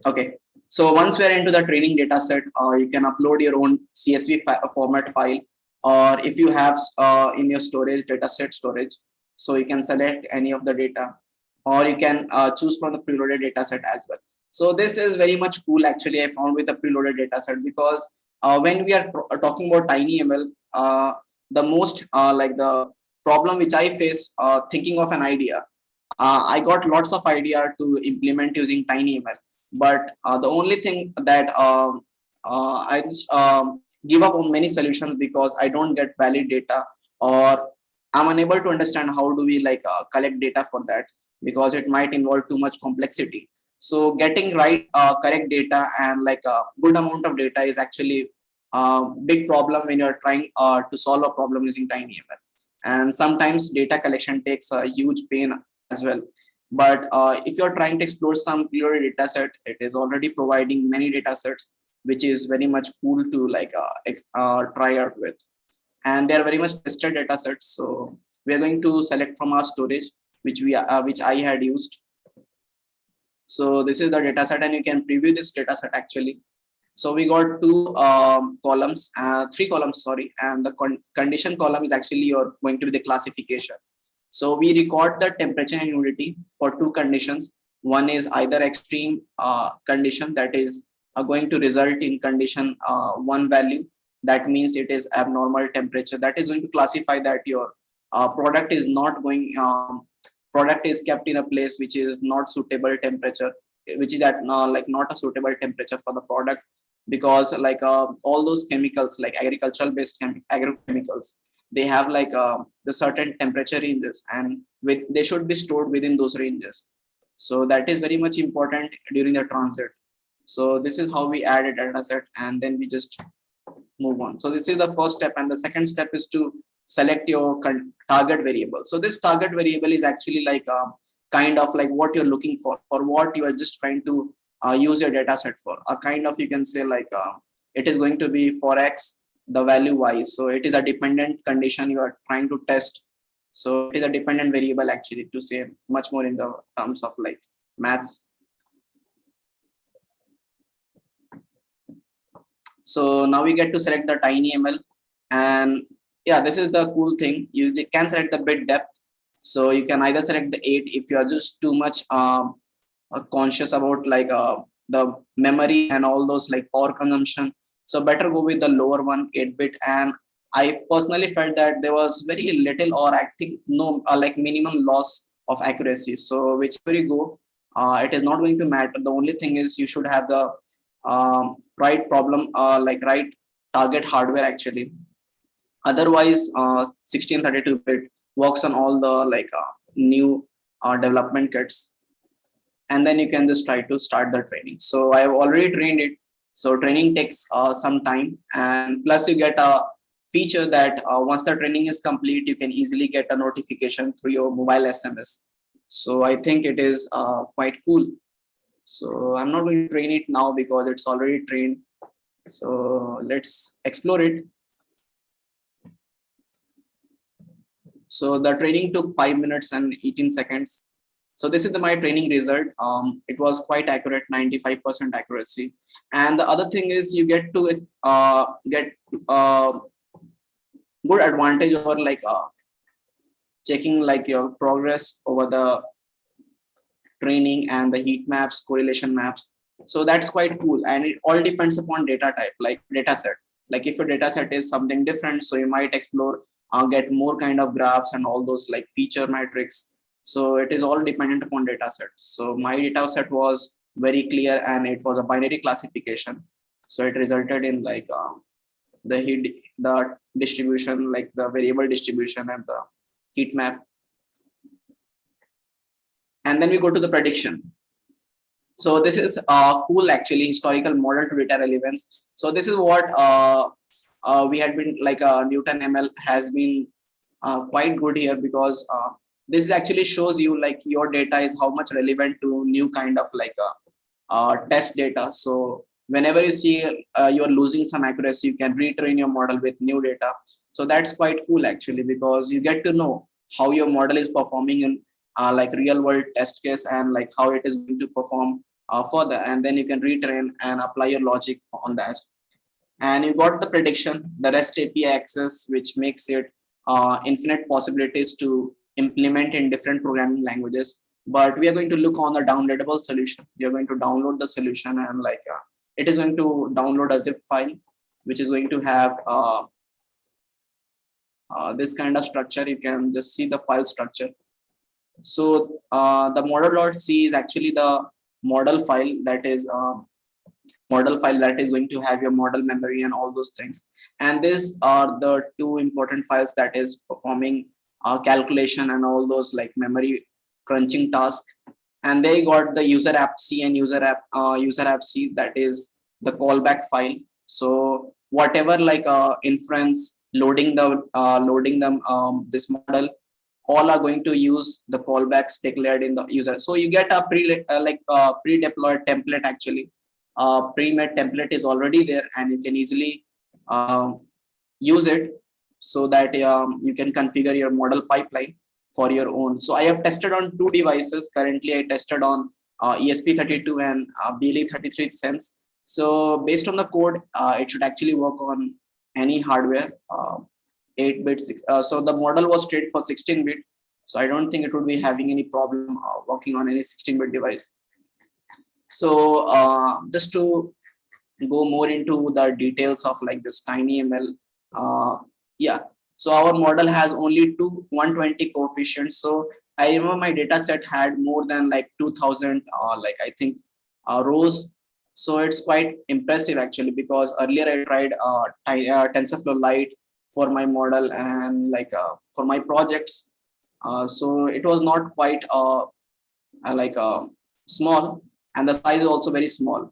Speaker 3: okay. So once we are into the training data set, you can upload your own CSV format file, or if you have in your storage data set storage, so you can select any of the data, or you can choose from the preloaded data set as well. So this is very much cool actually, I found, with the preloaded data set, because when we are talking about TinyML, the most the problem which I face thinking of an idea, I got lots of idea to implement using TinyML, but the only thing that I just give up on many solutions because I don't get valid data, or I'm unable to understand how do we collect data for that, because it might involve too much complexity. So getting right correct data and a good amount of data is actually a big problem when you're trying to solve a problem using TinyML. And sometimes data collection takes a huge pain as well. But if you're trying to explore some clear data set, it is already providing many data sets, which is very much cool to try out with. And they are very much tested data sets. So we are going to select from our storage, which I had used. So this is the data set, and you can preview this data set actually. So we got 2 columns, 3 columns, sorry, and the condition column is actually going to be the classification. So we record the temperature and humidity for 2 conditions. One is either extreme condition, that is going to result in condition 1 value. That means it is abnormal temperature. That is going to classify that your product is not going, product is kept in a place which is not suitable temperature, which is at not a suitable temperature for the product, because all those chemicals, like agricultural based agrochemicals, they have the certain temperature ranges, and they should be stored within those ranges. So that is very much important during the transit. So this is how we add a data set, and then we just move on. So this is the first step, and the second step is to select your target variable. So this target variable is actually kind of what you're looking for what you are just trying to use your data set for. A kind of, you can say it is going to be for X, the value Y. So it is a dependent condition you are trying to test. So it is a dependent variable actually, to say much more in the terms of maths. So now we get to select the TinyML, and yeah, this is the cool thing. You can select the bit depth. So you can either select the 8 if you are just too much conscious about the memory and all those power consumption. So better go with the lower one, 8-bit. And I personally felt that there was very little, or I think no minimum loss of accuracy. So whichever you go, it is not going to matter. The only thing is you should have the right problem, right target hardware actually. Otherwise 1632-bit works on all the new development kits, and then you can just try to start the training. So I have already trained it. So training takes some time, and plus you get a feature that once the training is complete, you can easily get a notification through your mobile SMS. So I think it is quite cool. So I'm not going to train it now because it's already trained. So let's explore it. So the training took 5 minutes and 18 seconds. So this is my training result. It was quite accurate, 95% accuracy. And the other thing is you get to good advantage over like checking like your progress over the training and the heat maps, correlation maps. So that's quite cool. And it all depends upon data type, like data set. Like if your data set is something different, so you might explore, get more kind of graphs and all those like feature metrics. So it is all dependent upon data set. So my data set was very clear and it was a binary classification. So it resulted in like the distribution, like the variable distribution and the heat map. And then we go to the prediction. So this is cool, actually, historical model to data relevance. So this is what we had been like Newton ML has been quite good here, because this actually shows you like your data is how much relevant to new kind of like test data. So whenever you see you're losing some accuracy, you can retrain your model with new data. So that's quite cool actually, because you get to know how your model is performing in like real world test case, and like how it is going to perform further, and then you can retrain and apply your logic on that. And you got the prediction, the REST API access, which makes it infinite possibilities to implement in different programming languages. But we are going to look on the downloadable solution. You're going to download the solution, and like it is going to download a zip file, which is going to have this kind of structure. You can just see the file structure. So the model.c is actually the model file that is going to have your model memory and all those things. And these are the two important files that is performing calculation and all those like memory crunching task. And they got the user app C and user app C, that is the callback file. So whatever like inference loading the this model, all are going to use the callbacks declared in the user. So you get a pre-deployed template actually. Pre-made template is already there, and you can easily use it, so that you can configure your model pipeline for your own. So I have tested on 2 devices. Currently, I tested on ESP32 and BLE33 Sense. So based on the code, it should actually work on any hardware. 8-bit. So the model was trained for 16-bit. So I don't think it would be having any problem working on any 16-bit device. So just to go more into the details of like this TinyML, yeah. So our model has only 120 coefficients. So I remember my data set had more than like 2000, like I think rows. So it's quite impressive actually, because earlier I tried TensorFlow Lite for my model and like for my projects. So it was not quite like small, and the size is also very small.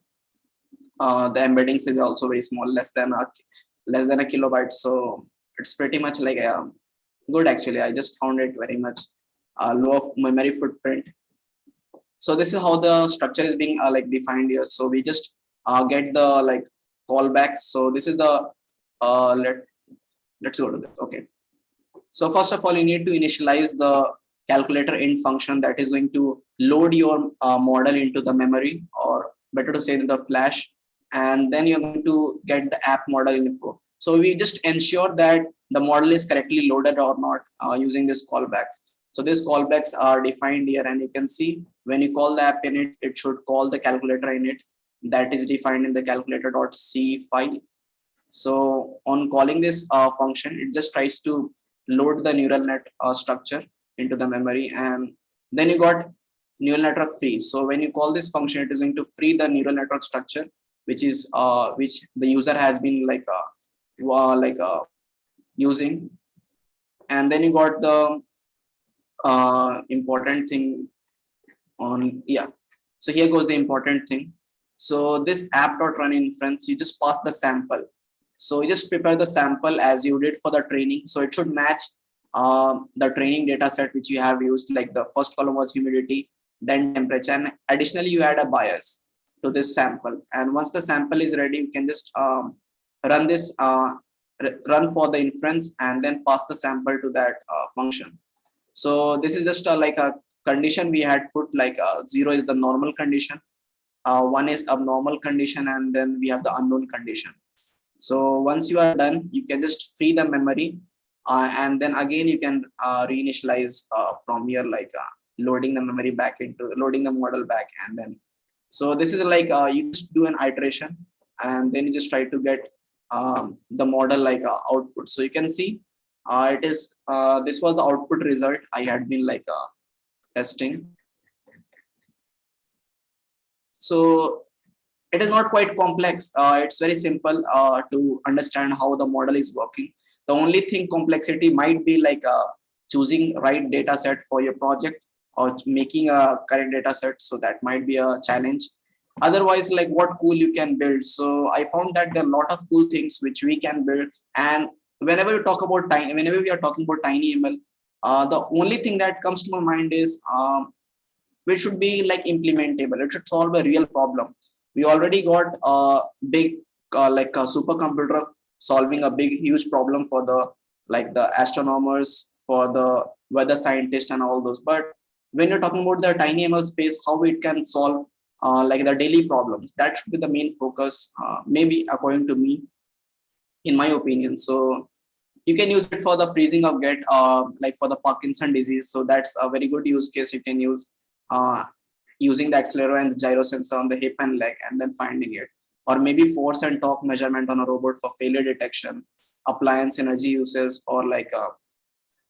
Speaker 3: The embedding size is also very small, less than a kilobyte. So it's pretty much like good actually. I just found it very much low of memory footprint. So this is how the structure is being like defined here. So we just get the like callbacks. So this is the let's go to this. Okay. So first of all, you need to initialize the calculator int function that is going to load your model into the memory, or better to say in the flash, and then you're going to get the app model info. So we just ensure that the model is correctly loaded or not using these callbacks. So these callbacks are defined here, and you can see when you call the app init, it should call the calculator init that is defined in the calculator.c file. So on calling this function, it just tries to load the neural net structure into the memory, and then you got neural network free. So when you call this function, it is going to free the neural network structure, which is which the user has been like using. And then you got the important thing on, yeah. So here goes the important thing. So this app.run inference, you just pass the sample. So you just prepare the sample as you did for the training. So it should match the training data set which you have used, like the first column was humidity, then temperature, and additionally you add a bias to this sample. And once the sample is ready, you can just run this run for the inference, and then pass the sample to that function. So this is just like a condition we had put, like 0 is the normal condition, 1 is abnormal condition, and then we have the unknown condition. So once you are done, you can just free the memory And then again you can reinitialize from here, like loading the memory back into loading the model back, and then so this is like you just do an iteration, and then you just try to get the model like output. So you can see it is this was the output result I had been like testing. So it is not quite complex. It's very simple to understand how the model is working. The only thing complexity might be like choosing right data set for your project, or making a correct data set. So that might be a challenge. Otherwise, like what cool you can build. So I found that there are a lot of cool things which we can build. And whenever we talk about whenever we are talking about TinyML, the only thing that comes to my mind is which should be like implementable. It should solve a real problem. We already got a big like a supercomputer solving a big huge problem for the like the astronomers, for the weather scientists and all those. But when you're talking about the TinyML space, how it can solve like the daily problems, that should be the main focus, maybe according to me, in my opinion. So you can use it for the freezing of get like for the Parkinson disease. So that's a very good use case. You can use uh, using the accelerometer and the gyro sensor on the hip and leg, and then finding it. Or maybe force and torque measurement on a robot for failure detection, appliance energy uses, or like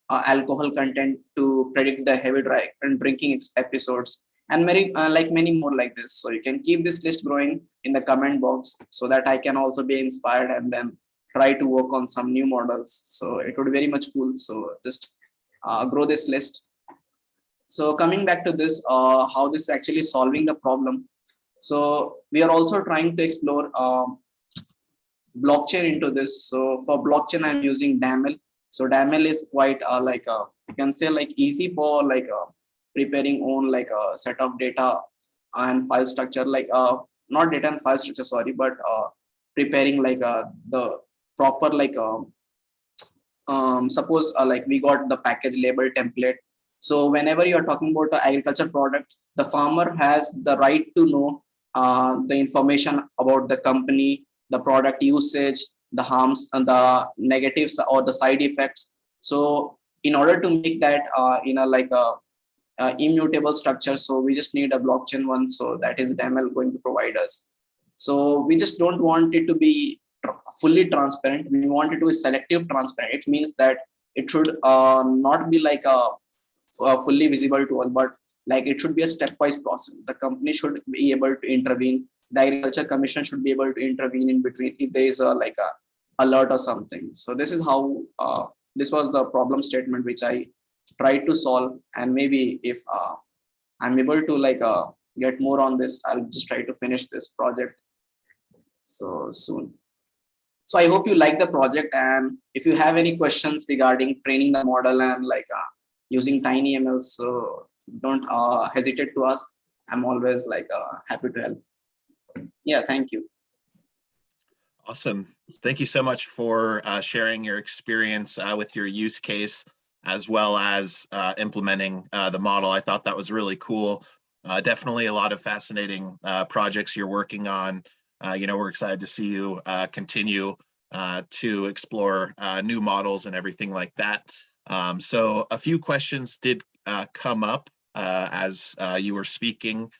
Speaker 3: alcohol content to predict the heavy and drinking episodes, and many like many more like this. So you can keep this list growing in the comment box, so that I can also be inspired and then try to work on some new models. So it would be very much cool. So just grow this list. So coming back to this, how this is actually solving the problem. So we are also trying to explore blockchain into this. So for blockchain, I'm using DAML. So DAML is quite like you can say like easy for like preparing own like a set of data and file structure, like not data and file structure, sorry, but preparing like the proper like suppose like we got the package label template. So whenever you are talking about the agriculture product, the farmer has the right to know the information about the company, the product usage, the harms and the negatives or the side effects. So in order to make that in a like a immutable structure, so we just need a blockchain one. So that is DAML going to provide us. So we just don't want it to be fully transparent. We want it to be selective transparent. It means that it should not be like a fully visible to all, but like it should be a stepwise process. The company should be able to intervene. The Agriculture Commission should be able to intervene in between if there is a like a alert or something. So this is how this was the problem statement which I tried to solve. And maybe if I'm able to like get more on this, I'll just try to finish this project so soon. So I hope you like the project, and if you have any questions regarding training the model and like using TinyML, so don't hesitate to ask. I'm always like happy to help. Yeah, thank you.
Speaker 5: Awesome. Thank you so much for sharing your experience with your use case, as well as implementing the model. I thought that was really cool. Definitely a lot of fascinating projects you're working on. You know, we're excited to see you continue to explore new models and everything like that. So a few questions did come up as you were speaking.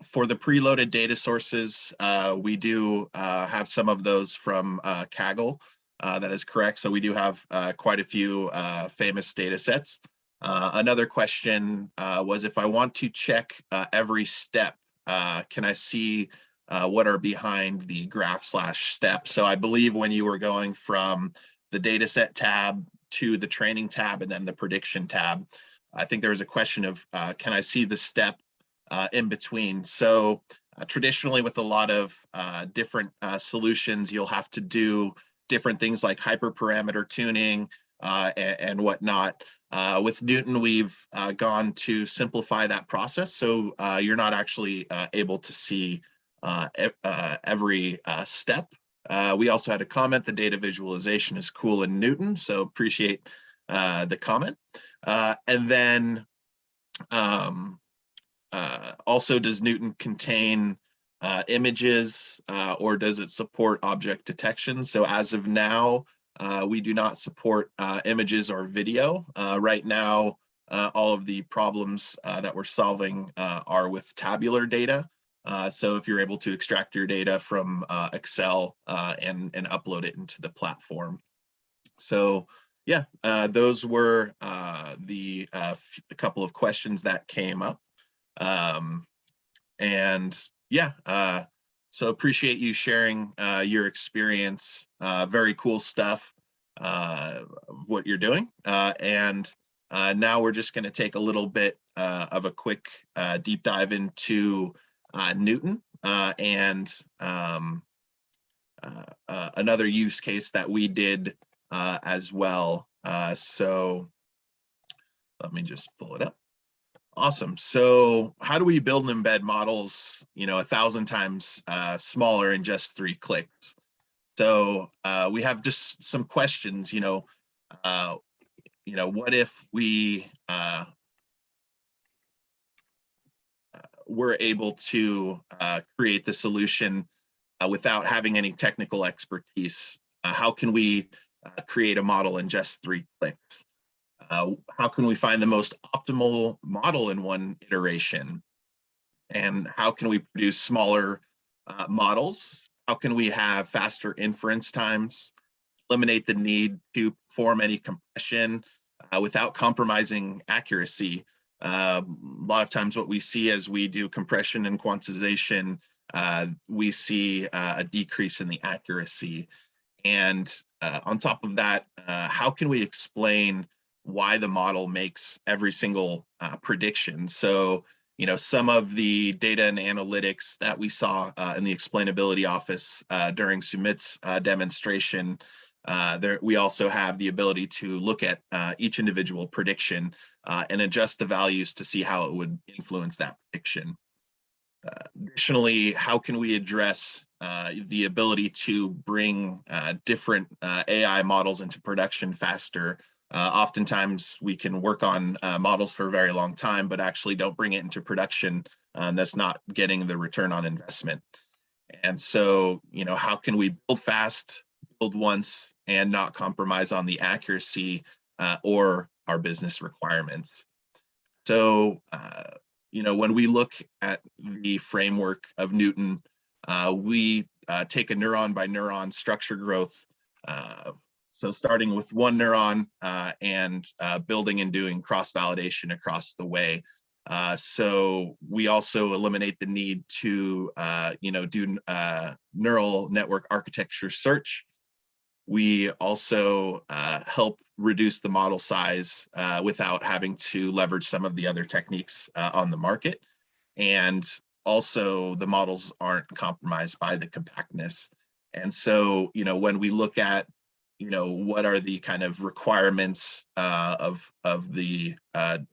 Speaker 5: For the preloaded data sources, we do have some of those from Kaggle. That is correct. So we do have quite a few famous data sets. Another question was, if I want to check every step, can I see what are behind the graph/step? So I believe when you were going from the dataset tab to the training tab and then the prediction tab, I think there was a question of, can I see the step in between? So traditionally with a lot of different solutions, you'll have to do different things like hyperparameter tuning and whatnot. With Newton, we've gone to simplify that process. So you're not actually able to see every step. We also had a comment, the data visualization is cool in Newton, so appreciate the comment. And then also, does Newton contain images or does it support object detection? So as of now, We do not support images or video. Right now, all of the problems that we're solving are with tabular data. So if you're able to extract your data from Excel and upload it into the platform. So yeah, those were a couple of questions that came up. And yeah, so appreciate you sharing your experience. Very cool stuff of what you're doing. And now we're just going to take a little bit of a quick deep dive into Newton and another use case that we did as well. So let me just pull it up. Awesome. So how do we build and embed models, 1,000 times smaller in just 3 clicks? So we have just some questions, what if we were able to create the solution without having any technical expertise? How can we create a model in just 3 clicks? How can we find the most optimal model in one iteration? And how can we produce smaller models? How can we have faster inference times, eliminate the need to perform any compression without compromising accuracy? A lot of times what we see as we do compression and quantization, we see a decrease in the accuracy. And on top of that, how can we explain why the model makes every single prediction? So, some of the data and analytics that we saw in the explainability office during Sumit's demonstration, we also have the ability to look at each individual prediction and adjust the values to see how it would influence that prediction. Additionally, how can we address the ability to bring different AI models into production faster? Oftentimes we can work on models for a very long time, but actually don't bring it into production. That's not getting the return on investment. And so, how can we build fast, build once, and not compromise on the accuracy or our business requirements? So, when we look at the framework of Newton, we take a neuron by neuron structure growth. So starting with one neuron and building and doing cross-validation across the way. So we also eliminate the need to do neural network architecture search. We also help reduce the model size without having to leverage some of the other techniques on the market. And also the models aren't compromised by the compactness. And so, when we look at, what are the kind of requirements of the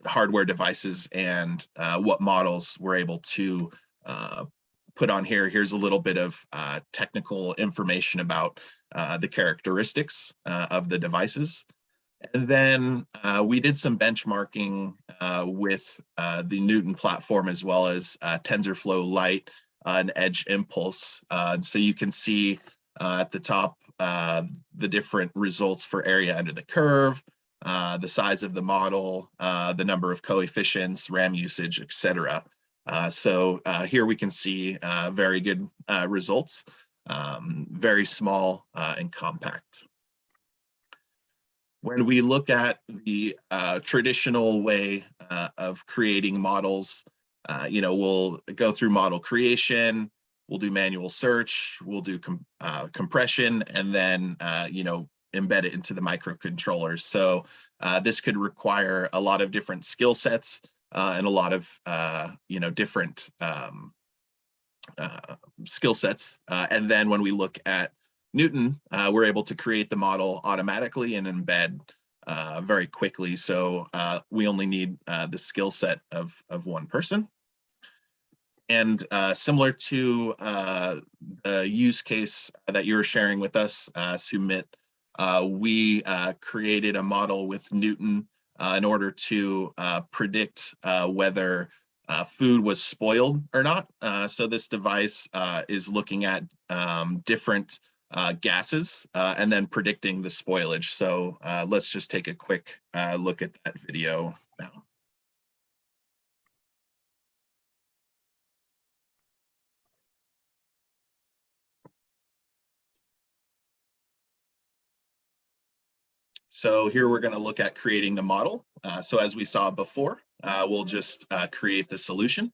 Speaker 5: hardware devices and what models we're able to put on here. Here's a little bit of technical information about the characteristics of the devices. And then we did some benchmarking with the Newton platform as well as TensorFlow Lite and Edge Impulse. So you can see at the top the different results for area under the curve, the size of the model, the number of coefficients, RAM usage, etc. So here we can see very good results, very small and compact. When we look at the traditional way of creating models, we'll go through model creation, we'll do manual search, we'll do compression, and then embed it into the microcontrollers. So this could require a lot of different skill sets and a lot of different skill sets. And then when we look at Newton, we're able to create the model automatically and embed very quickly. So we only need the skill set of one person. And similar to the use case that you're sharing with us, Sumit, we created a model with Newton in order to predict whether food was spoiled or not. So this device is looking at different gases and then predicting the spoilage. So let's just take a quick look at that video now. So here we're going to look at creating the model. So as we saw before, we'll just create the solution.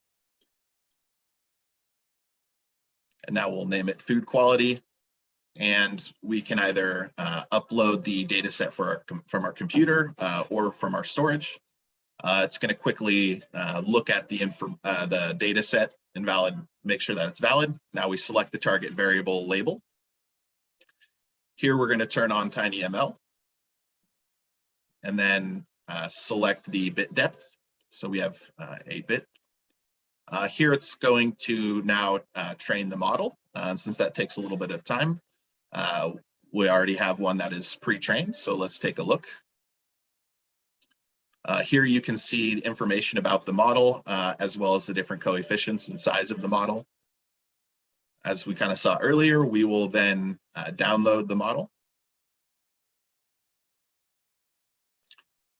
Speaker 5: And now we'll name it food quality. And we can either upload the data set from our computer or from our storage. It's going to quickly look at the data set and make sure that it's valid. Now we select the target variable label. Here we're going to turn on TinyML and then select the bit depth. So we have 8-bit. Here it's going to now train the model. Since that takes a little bit of time, we already have one that is pre-trained. So let's take a look. Here you can see information about the model, as well as the different coefficients and size of the model. As we kind of saw earlier, we will then download the model.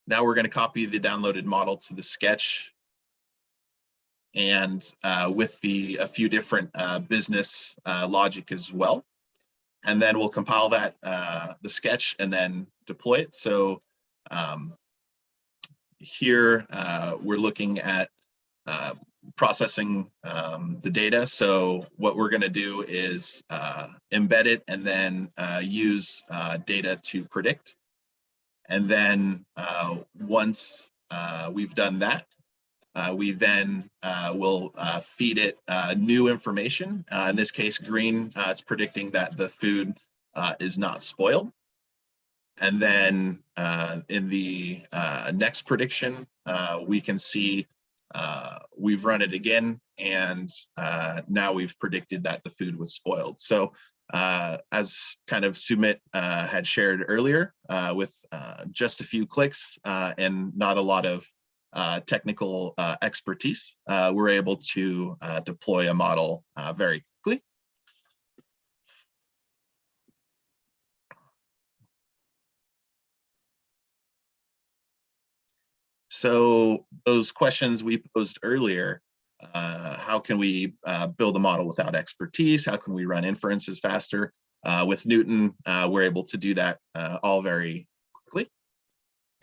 Speaker 5: Now we're going to copy the downloaded model to the sketch, and with a few different business logic as well. And then we'll compile that, the sketch, and then deploy it. So here we're looking at processing the data. So what we're going to do is embed it and then use data to predict. And then once we've done that, we then will feed it new information. In this case, green, it's predicting that the food is not spoiled. And then in the next prediction, we can see we've run it again, and now we've predicted that the food was spoiled. So as kind of Sumit had shared earlier, with just a few clicks and not a lot of technical expertise, we're able to deploy a model very quickly. So those questions we posed earlier, how can we build a model without expertise? How can we run inferences faster? With Newton, we're able to do that all very quickly.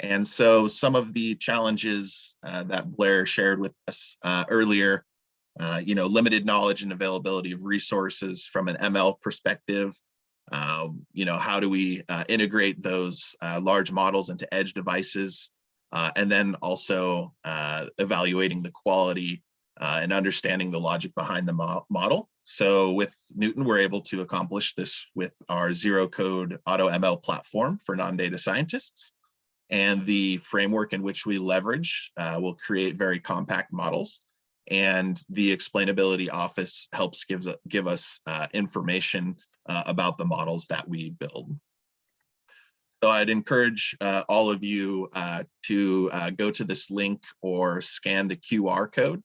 Speaker 5: And so some of the challenges that Blair shared with us earlier, limited knowledge and availability of resources from an ML perspective. How do we integrate those large models into edge devices? And then also evaluating the quality and understanding the logic behind the model. So with Newton, we're able to accomplish this with our zero-code AutoML platform for non-data scientists. And the framework in which we leverage will create very compact models. And the explainability office helps give us information about the models that we build. So I'd encourage all of you to go to this link or scan the QR code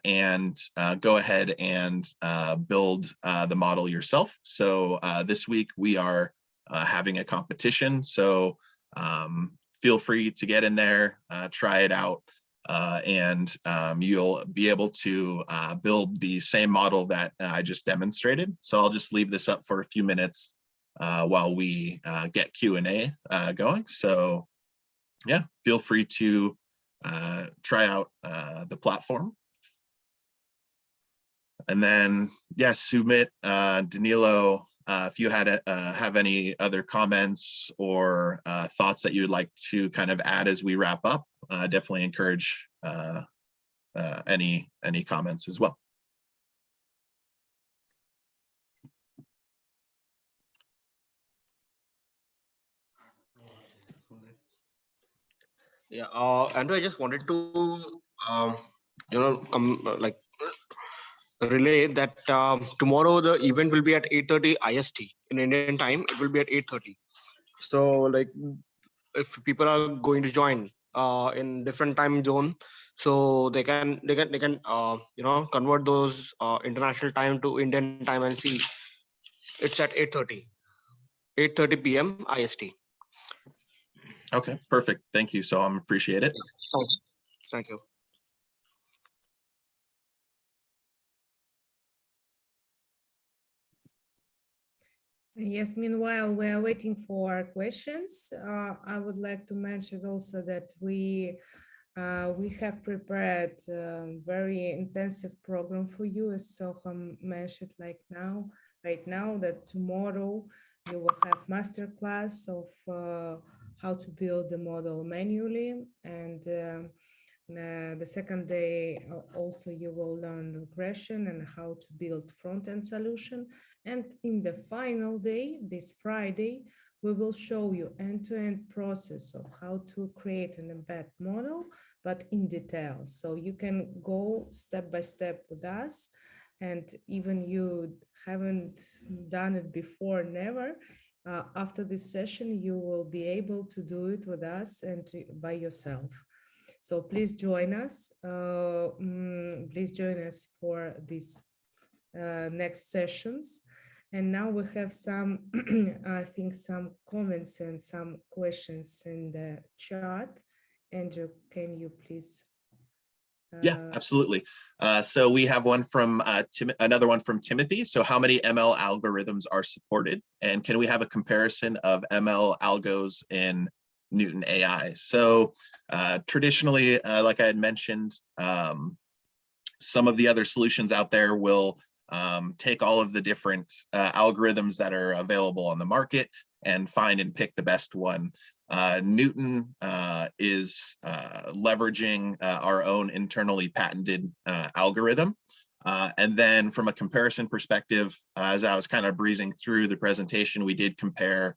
Speaker 5: and go ahead and build the model yourself. So this week we are having a competition. So feel free to get in there, try it out, and you'll be able to build the same model that I just demonstrated. So I'll just leave this up for a few minutes while we get Q&A going. So yeah, feel free to try out the platform. And then, yes, Sumit, Danilo, if you have any other comments or thoughts that you'd like to kind of add as we wrap up, definitely encourage any comments as well.
Speaker 6: Yeah, Andrew, I just wanted to, relay that tomorrow the event will be at 8:30 IST in Indian time. It will be at 8:30. So, like, if people are going to join in different time zone, so they can convert those international time to Indian time and see It's at 8:30 p.m. IST.
Speaker 5: Okay, perfect. Thank you. So I appreciate it.
Speaker 6: Thank you.
Speaker 1: Yes, meanwhile, we are waiting for questions. I would like to mention also that we have prepared a very intensive program for you, as Soham mentioned, right now, that tomorrow you will have masterclass of how to build the model manually, and the second day also you will learn regression and how to build front-end solution. And in the final day, this Friday, we will show you end-to-end process of how to create an embed model, but in detail. So you can go step by step with us. And even you haven't done it before, never, after this session, you will be able to do it with us and by yourself. So please join us. Please join us for these next sessions. And now we have some, I think, some comments and some questions in the chat. Andrew, can you please?
Speaker 5: Yeah, absolutely. So we have one from another one from Timothy. So how many ML algorithms are supported? And can we have a comparison of ML algos in Newton AI? So traditionally, like I had mentioned, some of the other solutions out there will take all of the different algorithms that are available on the market and find and pick the best one. Newton is leveraging our own internally patented algorithm. And then from a comparison perspective, as I was kind of breezing through the presentation, we did compare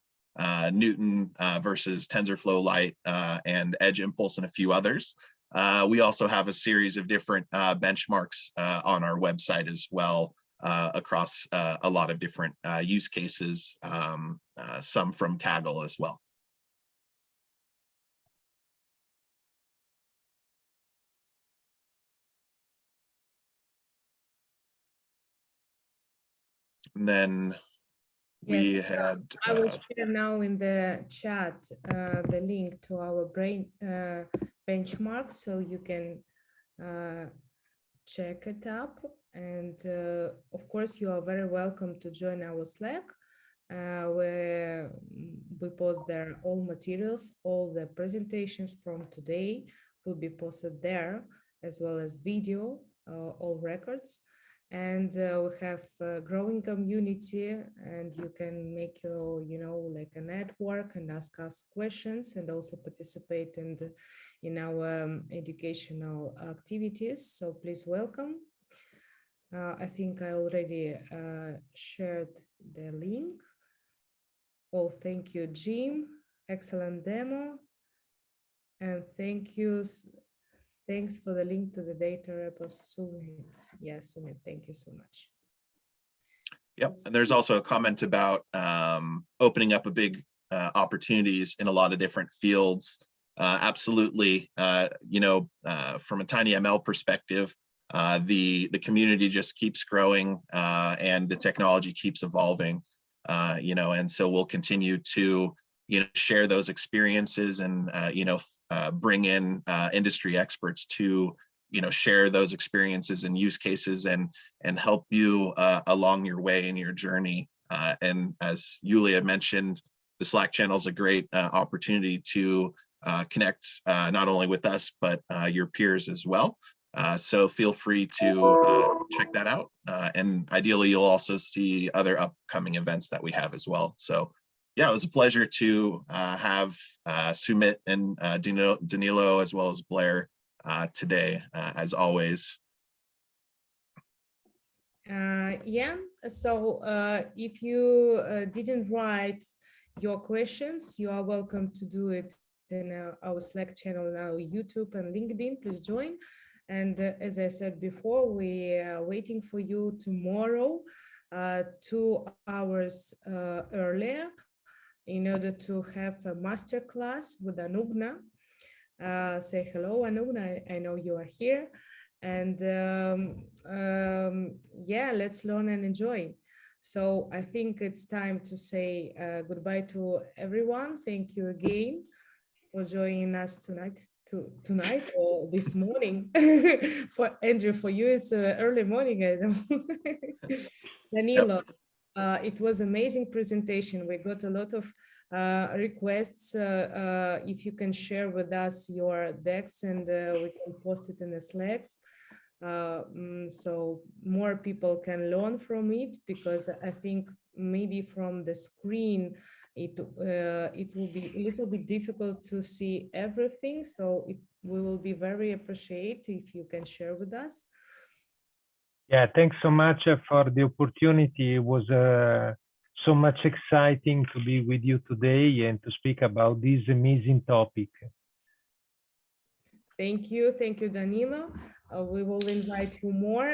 Speaker 5: Newton versus TensorFlow Lite and Edge Impulse and a few others. We also have a series of different benchmarks on our website as well, across a lot of different use cases, some from Kaggle as well. And then we
Speaker 1: Yes,
Speaker 5: had.
Speaker 1: I will share now in the chat the link to our benchmark, so you can check it up. And of course, you are very welcome to join our Slack, where we post there all materials, all the presentations from today will be posted there, as well as video, all records. And we have a growing community, and you can make your, like a network and ask us questions, and also participate in our educational activities. So please welcome. I think I already shared the link. Oh, thank you, Jim. Excellent demo. And thank you. Thanks for the link to the data repo, Sumit. Yes, Sumit, thank you so much.
Speaker 5: Yep, and there's also a comment about opening up a big opportunities in a lot of different fields. Absolutely, from a TinyML perspective, the community just keeps growing and the technology keeps evolving, and so we'll continue to share those experiences and bring in industry experts to share those experiences and use cases and help you along your way in your journey. And as Yulia mentioned, the Slack channel is a great opportunity to connect not only with us, but your peers as well. So feel free to check that out. And ideally, you'll also see other upcoming events that we have as well. So yeah, it was a pleasure to have Sumit and Danilo, as well as Blair today, as always.
Speaker 1: Yeah, so if you didn't write your questions, you are welcome to do it in our Slack channel, now YouTube and LinkedIn. Please join. And as I said before, we are waiting for you tomorrow, 2 hours earlier, in order to have a masterclass with Anugna. Say hello, Anugna. I know you are here. And yeah, let's learn and enjoy. So I think it's time to say goodbye to everyone. Thank you again for joining us tonight or this morning. For Andrew, for you it's early morning, I know. Danilo, it was amazing presentation. We got a lot of requests. If you can share with us your decks, and we can post it in the Slack. So more people can learn from it, because I think maybe from the screen it will be a little bit difficult to see everything. So we will be very appreciated if you can share with us.
Speaker 4: Yeah, thanks so much for the opportunity. It was so much exciting to be with you today and to speak about this amazing topic.
Speaker 1: Thank you, Danilo. We will invite you more.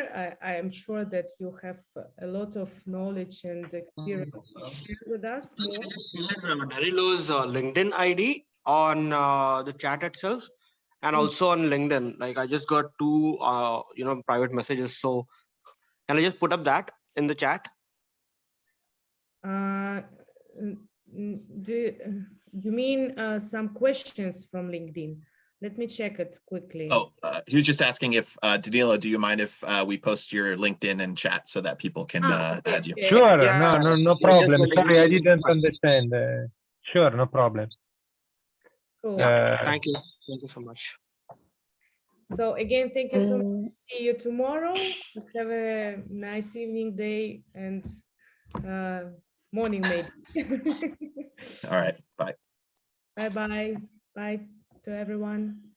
Speaker 1: I am sure that you have a lot of knowledge and experience to share with us more.
Speaker 6: Danilo's LinkedIn ID on the chat itself, and also on LinkedIn. Like I just got two, private messages. So can I just put up that in the chat?
Speaker 1: Do you mean some questions from LinkedIn? Let me check it quickly.
Speaker 5: Oh, he was just asking if, Danilo, do you mind if we post your LinkedIn and chat so that people can add you?
Speaker 4: Sure,
Speaker 6: Yeah.
Speaker 4: no problem. Sorry, I didn't understand. Sure, no problem.
Speaker 1: Cool.
Speaker 6: Thank you so much.
Speaker 1: So again, thank you so much. See you tomorrow. Have a nice evening, day, and morning maybe.
Speaker 5: All right, bye.
Speaker 1: Bye-bye. Bye to everyone.